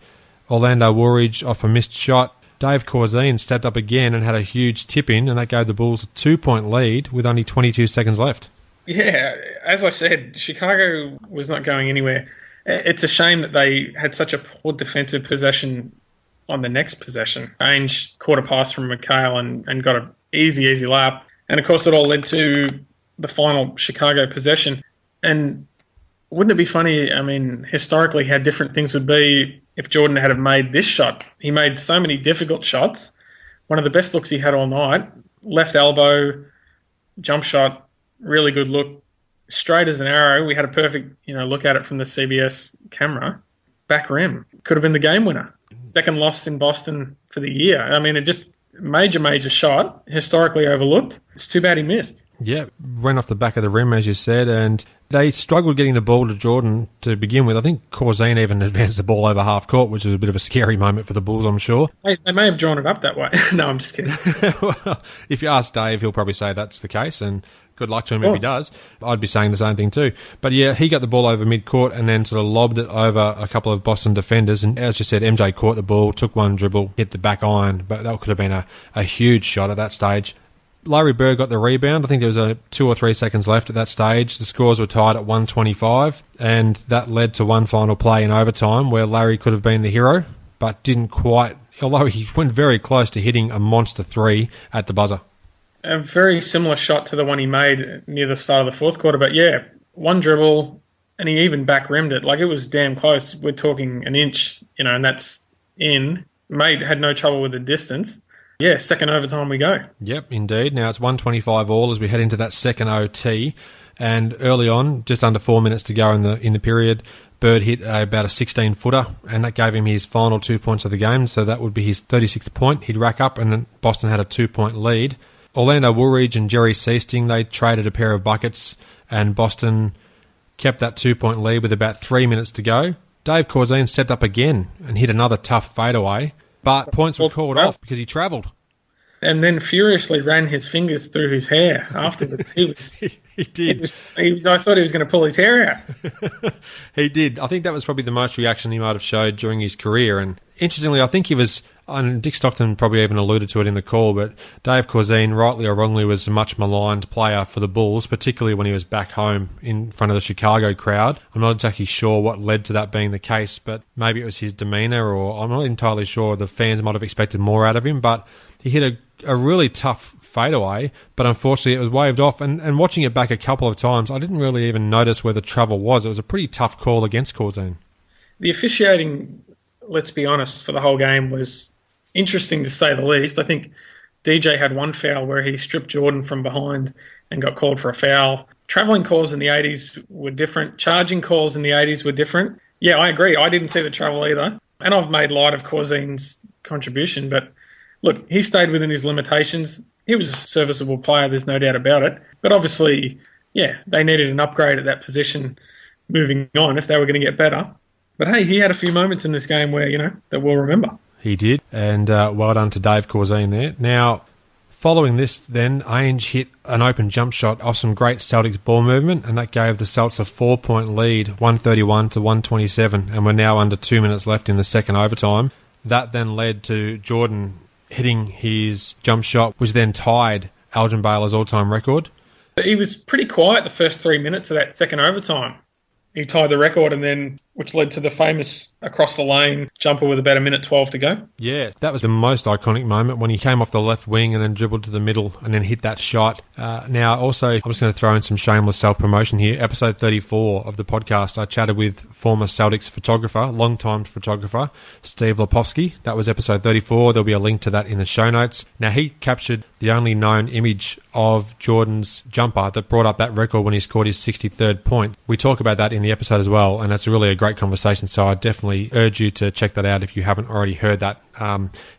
Orlando Woolridge off a missed shot. Dave Corzine stepped up again and had a huge tip-in, and that gave the Bulls a 2-point lead with only 22 seconds left. Yeah, as I said, Chicago was not going anywhere. It's a shame that they had such a poor defensive possession on the next possession. Ainge caught a pass from McHale and got an easy lap. And, of course, it all led to the final Chicago possession. And wouldn't it be funny, historically, how different things would be if Jordan had have made this shot? He made so many difficult shots. One of the best looks he had all night. Left elbow, jump shot, really good look. Straight as an arrow. We had a perfect, look at it from the CBS camera. Back rim. Could have been the game winner. Second loss in Boston for the year. It just major shot, historically overlooked. It's too bad he missed. Yeah, went off the back of the rim, as you said, and they struggled getting the ball to Jordan to begin with. I think Corzine even advanced the ball over half court, which was a bit of a scary moment for the Bulls, I'm sure. They may have drawn it up that way. No, I'm just kidding. Well, if you ask Dave, he'll probably say that's the case, and good luck to him if he does. I'd be saying the same thing too. But yeah, he got the ball over mid-court and then sort of lobbed it over a couple of Boston defenders. And as you said, MJ caught the ball, took one dribble, hit the back iron, but that could have been a huge shot at that stage. Larry Bird got the rebound. I think there was 2 or 3 seconds left at that stage. The scores were tied at 125, and that led to one final play in overtime where Larry could have been the hero, but didn't quite, although he went very close to hitting a monster 3 at the buzzer. A very similar shot to the one he made near the start of the fourth quarter, but yeah, one dribble, and he even back rimmed it. Like, it was damn close. We're talking an inch, and that's in. Had no trouble with the distance. Yeah, second overtime we go. Yep, indeed. Now it's 125 all as we head into that second OT. And early on, just under 4 minutes to go in the period, Bird hit about a 16-footer, and that gave him his final 2 points of the game. So that would be his 36th point. He'd rack up, and then Boston had a 2-point lead. Orlando Woolridge and Jerry Seasting, they traded a pair of buckets, and Boston kept that 2-point lead with about 3 minutes to go. Dave Corzine stepped up again and hit another tough fadeaway. But points were called off because he travelled. And then furiously ran his fingers through his hair afterwards. He did. I thought he was going to pull his hair out. He did. I think that was probably the most reaction he might have showed during his career. And interestingly, I think he was, and Dick Stockton probably even alluded to it in the call, but Dave Corzine, rightly or wrongly, was a much maligned player for the Bulls, particularly when he was back home in front of the Chicago crowd. I'm not exactly sure what led to that being the case, but maybe it was his demeanour, or I'm not entirely sure. The fans might have expected more out of him, but he hit a really tough fadeaway, but unfortunately it was waved off. And watching it back a couple of times, I didn't really even notice where the travel was. It was a pretty tough call against Corzine. The officiating, let's be honest, for the whole game was interesting to say the least. I think DJ had one foul where he stripped Jordan from behind and got called for a foul. travelling calls in the 80s were different. Charging calls in the 80s were different. Yeah, I agree. I didn't see the travel either. And I've made light of Corzine's contribution, but look, he stayed within his limitations. He was a serviceable player, there's no doubt about it. But obviously, yeah, they needed an upgrade at that position moving on if they were going to get better. But hey, he had a few moments in this game where, that we'll remember. He did, and well done to Dave Corzine there. Now, following this, then, Ainge hit an open jump shot off some great Celtics ball movement, and that gave the Celts a 4-point lead, 131 to 127, and we're now under 2 minutes left in the second overtime. That then led to Jordan hitting his jump shot, which then tied Elgin Baylor's all-time record. He was pretty quiet the first 3 minutes of that second overtime. He tied the record, and then which led to the famous across the lane jumper with about 1:12 to go. Yeah, that was the most iconic moment when he came off the left wing and then dribbled to the middle and then hit that shot. Now, also, I'm just going to throw in some shameless self-promotion here. Episode 34 of the podcast, I chatted with former Celtics photographer, long-time photographer, Steve Lepovsky. That was episode 34. There'll be a link to that in the show notes. Now, he captured the only known image of Jordan's jumper that brought up that record when he scored his 63rd point. We talk about that in the episode as well, and it's really a great conversation, so I definitely urge you to check that out if you haven't already heard that.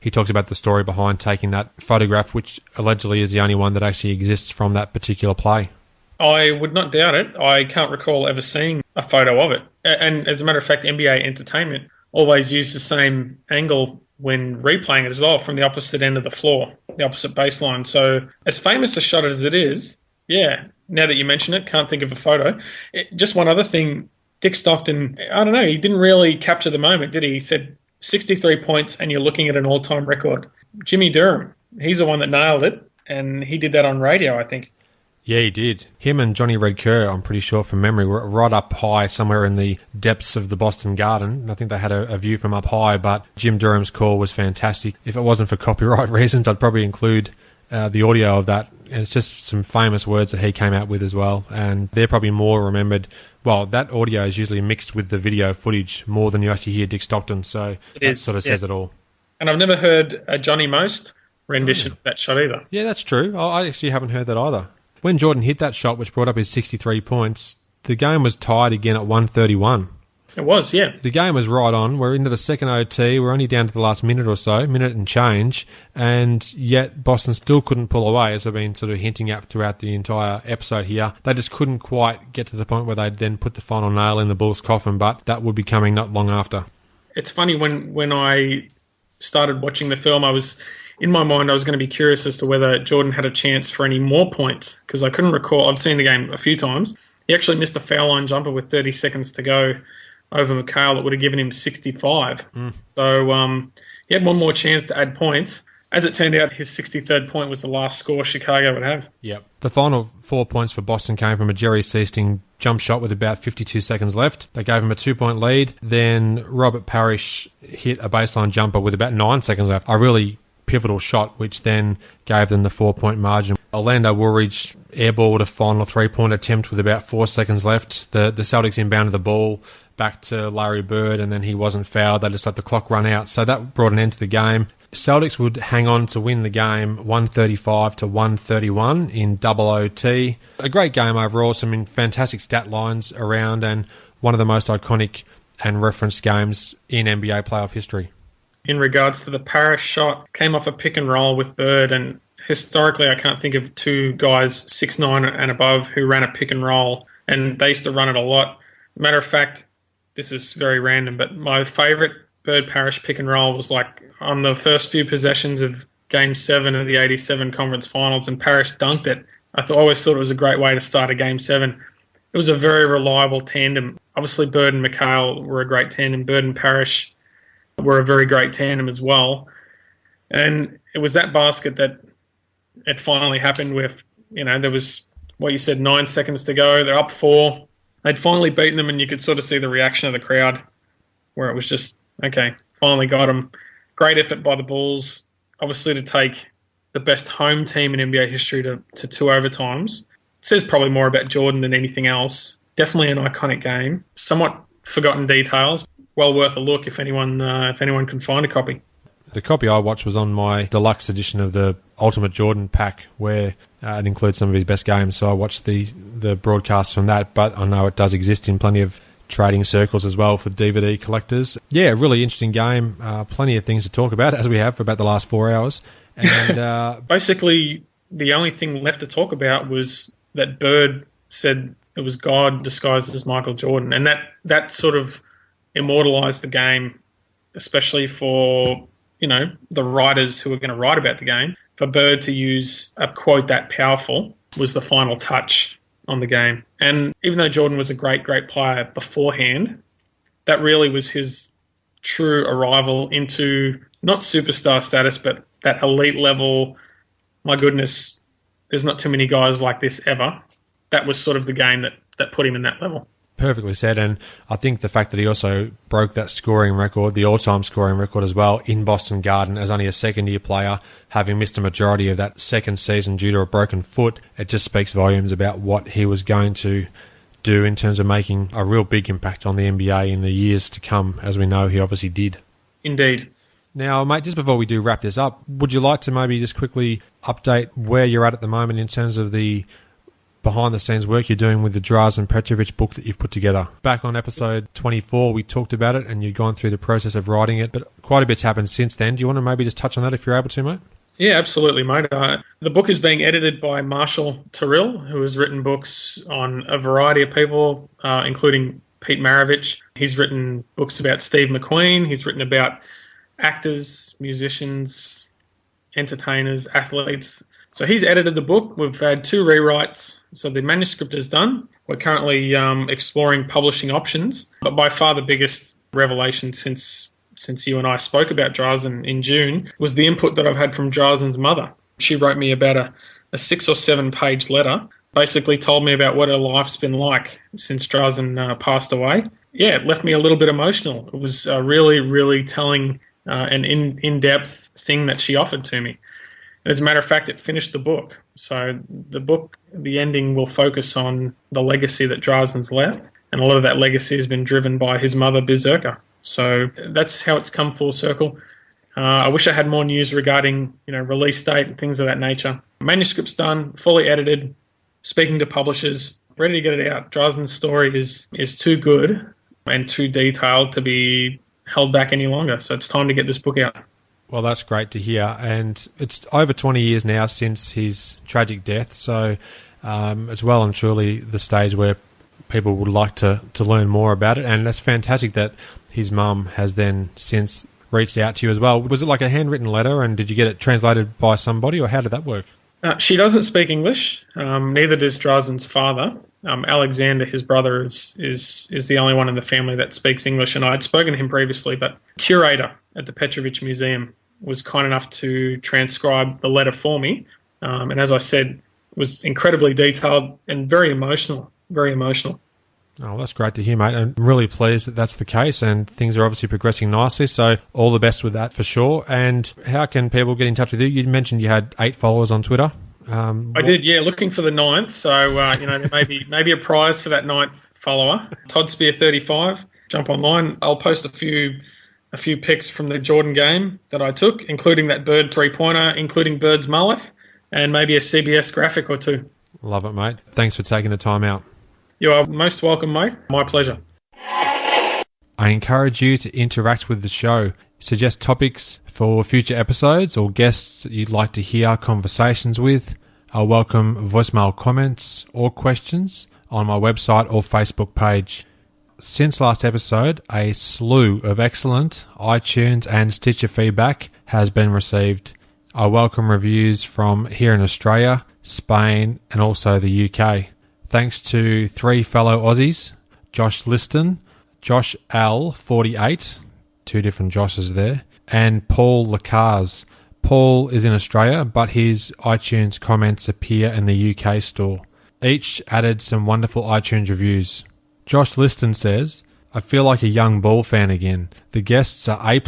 He talks about the story behind taking that photograph, which allegedly is the only one that actually exists from that particular play. I would not doubt it. I can't recall ever seeing a photo of it. And as a matter of fact, NBA Entertainment always used the same angle when replaying it as well, from the opposite end of the floor, the opposite baseline. So as famous a shot as it is, yeah, now that you mention it, can't think of a photo. Just one other thing, Dick Stockton, I don't know, he didn't really capture the moment, did he? He said 63 points and you're looking at an all-time record. Jimmy Durham, he's the one that nailed it, and he did that on radio, I think. Yeah, he did. Him and Johnny Red Kerr, I'm pretty sure from memory, were right up high somewhere in the depths of the Boston Garden. I think they had a view from up high, but Jim Durham's call was fantastic. If it wasn't for copyright reasons, I'd probably include the audio of that. And it's just some famous words that he came out with as well. And they're probably more remembered. Well, that audio is usually mixed with the video footage more than you actually hear Dick Stockton. So it sort of says it all. And I've never heard a Johnny Most rendition of that shot either. Yeah, that's true. I actually haven't heard that either. When Jordan hit that shot, which brought up his 63 points, the game was tied again at 131. It was, yeah. The game was right on. We're into the second OT. We're only down to the last minute or so, minute and change, and yet Boston still couldn't pull away, as I've been sort of hinting at throughout the entire episode here. They just couldn't quite get to the point where they'd then put the final nail in the Bulls' coffin, but that would be coming not long after. It's funny, when I started watching the film, in my mind, I was going to be curious as to whether Jordan had a chance for any more points, because I couldn't recall. I'd seen the game a few times. He actually missed a foul line jumper with 30 seconds to go over McHale that would have given him 65. So he had one more chance to add points. As it turned out, his 63rd point was the last score Chicago would have. Yep. The final 4 points for Boston came from a Jerry Seasting jump shot with about 52 seconds left. They gave him a 2-point lead. Then Robert Parrish hit a baseline jumper with about 9 seconds left. A really pivotal shot, which then gave them the 4-point margin. Orlando Woolridge airballed a final 3-point attempt with about 4 seconds left. The Celtics inbounded the ball back to Larry Bird, and then he wasn't fouled. They just let the clock run out. So that brought an end to the game. Celtics would hang on to win the game 135 to 131 in double OT. A great game overall, some fantastic stat lines around, and one of the most iconic and referenced games in NBA playoff history. In regards to the Parrish shot, came off a pick and roll with Bird, and historically I can't think of two guys 6'9" and above who ran a pick and roll, and they used to run it a lot. Matter of fact, this is very random, but my favourite Bird-Parrish pick and roll was like on the first few possessions of Game 7 of the 87 Conference Finals, and Parrish dunked it. I always thought it was a great way to start a Game 7. It was a very reliable tandem. Obviously, Bird and McHale were a great tandem. Bird and Parrish were a very great tandem as well. And it was that basket that it finally happened with, there was, what you said, 9 seconds to go. They're up 4. They'd finally beaten them, and you could sort of see the reaction of the crowd where it was just, okay, finally got them. Great effort by the Bulls, obviously, to take the best home team in NBA history to 2 overtimes. It says probably more about Jordan than anything else. Definitely an iconic game. Somewhat forgotten details. Well worth a look if anyone can find a copy. The copy I watched was on my deluxe edition of the Ultimate Jordan pack, where it includes some of his best games. So I watched the broadcast from that, but I know it does exist in plenty of trading circles as well for DVD collectors. Yeah, really interesting game. Plenty of things to talk about, as we have for about the last 4 hours. And basically, the only thing left to talk about was that Bird said it was God disguised as Michael Jordan, and that sort of immortalized the game, especially for the writers who are going to write about the game. For Bird to use a quote that powerful was the final touch on the game. And even though Jordan was a great, great player beforehand, that really was his true arrival into not superstar status, but that elite level. My goodness, there's not too many guys like this ever. That was sort of the game that put him in that level. Perfectly said, and I think the fact that he also broke that scoring record, the all-time scoring record as well, in Boston Garden as only a second-year player, having missed a majority of that second season due to a broken foot, it just speaks volumes about what he was going to do in terms of making a real big impact on the NBA in the years to come, as we know he obviously did. Indeed. Now, mate, just before we do wrap this up, would you like to maybe just quickly update where you're at the moment in terms of the behind-the-scenes work you're doing with the Drazen Petrovic book that you've put together? Back on episode 24, we talked about it, and you'd gone through the process of writing it, but quite a bit's happened since then. Do you want to maybe just touch on that if you're able to, mate? Yeah, absolutely, mate. The book is being edited by Marshall Terrell, who has written books on a variety of people, including Pete Maravich. He's written books about Steve McQueen. He's written about actors, musicians, entertainers, athletes. So he's edited the book. We've had 2 rewrites. So the manuscript is done. We're currently exploring publishing options. But by far the biggest revelation since you and I spoke about Drazen in June was the input that I've had from Drazen's mother. She wrote me about a 6 or 7 page letter, basically told me about what her life's been like since Drazen passed away. Yeah, it left me a little bit emotional. It was a really, really telling and in-depth thing that she offered to me. As a matter of fact, it finished the book. So the book, the ending will focus on the legacy that Drazen's left, and a lot of that legacy has been driven by his mother, Berserker. So that's how it's come full circle. I wish I had more news regarding release date and things of that nature. Manuscript's done, fully edited, speaking to publishers, ready to get it out. Drazen's story is too good and too detailed to be held back any longer. So it's time to get this book out. Well, that's great to hear, and it's over 20 years now since his tragic death, so it's well and truly the stage where people would like to learn more about it, and that's fantastic that his mum has then since reached out to you as well. Was it like a handwritten letter, and did you get it translated by somebody, or how did that work? She doesn't speak English, neither does Drazen's father. Alexander, his brother, is the only one in the family that speaks English, and I had spoken to him previously, but curator at the Petrovic Museum was kind enough to transcribe the letter for me, and as I said, it was incredibly detailed and very emotional, very emotional. Oh, that's great to hear, mate. I'm really pleased that that's the case, and things are obviously progressing nicely, so all the best with that for sure. And how can people get in touch with you? You mentioned you had 8 followers on Twitter. I did, yeah, looking for the 9th, so there may be a prize for that 9th follower. Todd Spear 35, jump online. I'll post a few pics from the Jordan game that I took, including that Bird 3-pointer, including Bird's mullet, and maybe a CBS graphic or 2. Love it, mate. Thanks for taking the time out. You are most welcome, mate. My pleasure. I encourage you to interact with the show. Suggest topics for future episodes or guests that you'd like to hear conversations with. I welcome voicemail comments or questions on my website or Facebook page. Since last episode, a slew of excellent iTunes and Stitcher feedback has been received. I welcome reviews from here in Australia, Spain, and also the UK. Thanks to 3 fellow Aussies, Josh Liston, Josh L48, 2 different Joshes there, and Paul Lacars. Paul is in Australia, but his iTunes comments appear in the UK store. Each added some wonderful iTunes reviews. Josh Liston says, I feel like a young Ball fan again. The guests are A+,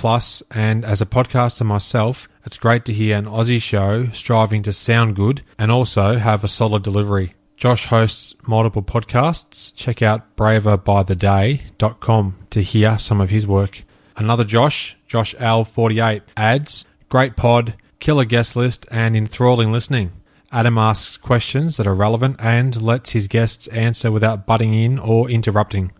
and as a podcaster myself, it's great to hear an Aussie show striving to sound good and also have a solid delivery. Josh hosts multiple podcasts. Check out braverbytheday.com to hear some of his work. Another Josh L48 adds, great pod, killer guest list, and enthralling listening. Adam asks questions that are relevant and lets his guests answer without butting in or interrupting.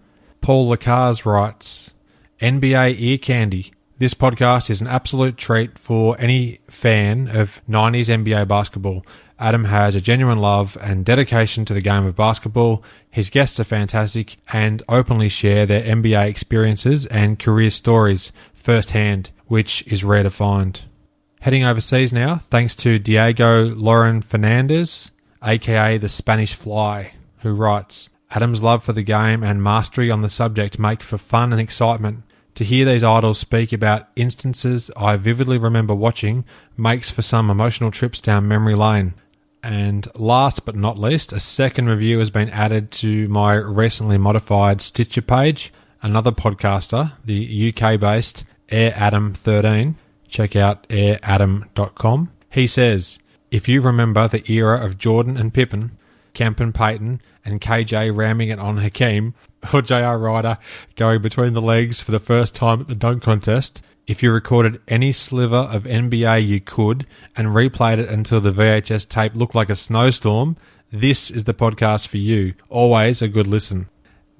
Paul Lacars writes, NBA ear candy. This podcast is an absolute treat for any fan of 90s NBA basketball. Adam has a genuine love and dedication to the game of basketball. His guests are fantastic and openly share their NBA experiences and career stories firsthand, which is rare to find. Heading overseas now, thanks to Diego Lauren Fernandez, aka the Spanish Fly, who writes, Adam's love for the game and mastery on the subject make for fun and excitement. To hear these idols speak about instances I vividly remember watching makes for some emotional trips down memory lane. And last but not least, a second review has been added to my recently modified Stitcher page. Another podcaster, the UK-based AIR044, check out AIR044.com. He says, if you remember the era of Jordan and Pippen, Kemp and Payton, and KJ ramming it on Hakeem, or J.R. Ryder going between the legs for the first time at the dunk contest, if you recorded any sliver of NBA you could and replayed it until the VHS tape looked like a snowstorm, this is the podcast for you. Always a good listen.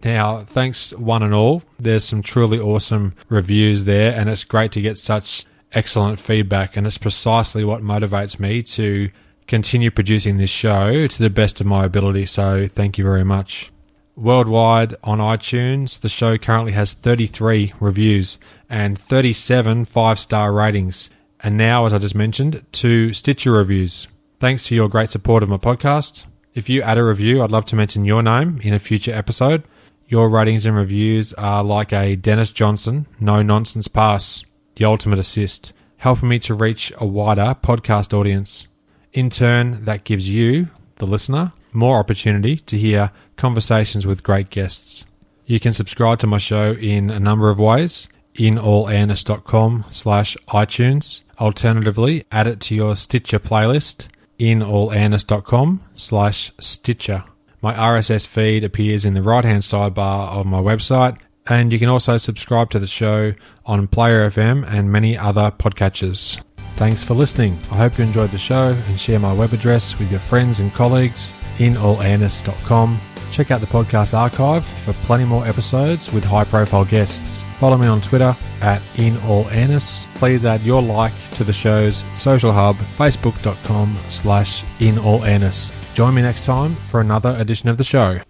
Now, thanks one and all. There's some truly awesome reviews there, and it's great to get such excellent feedback, and it's precisely what motivates me to continue producing this show to the best of my ability, so thank you very much. Worldwide on iTunes, the show currently has 33 reviews and 37 5-star ratings, and now, as I just mentioned, 2 Stitcher reviews. Thanks for your great support of my podcast. If you add a review, I'd love to mention your name in a future episode. Your ratings and reviews are like a Dennis Johnson no-nonsense pass, the ultimate assist, helping me to reach a wider podcast audience. In turn, that gives you, the listener, more opportunity to hear conversations with great guests. You can subscribe to my show in a number of ways, inallairness.com/iTunes. Alternatively, add it to your Stitcher playlist, inallairness.com/Stitcher. My RSS feed appears in the right-hand sidebar of my website, and you can also subscribe to the show on Player FM and many other podcatchers. Thanks for listening. I hope you enjoyed the show and share my web address with your friends and colleagues, inallairness.com. Check out the podcast archive for plenty more episodes with high-profile guests. Follow me on Twitter at inallairness. Please add your like to the show's social hub, facebook.com/inallairness. Join me next time for another edition of the show.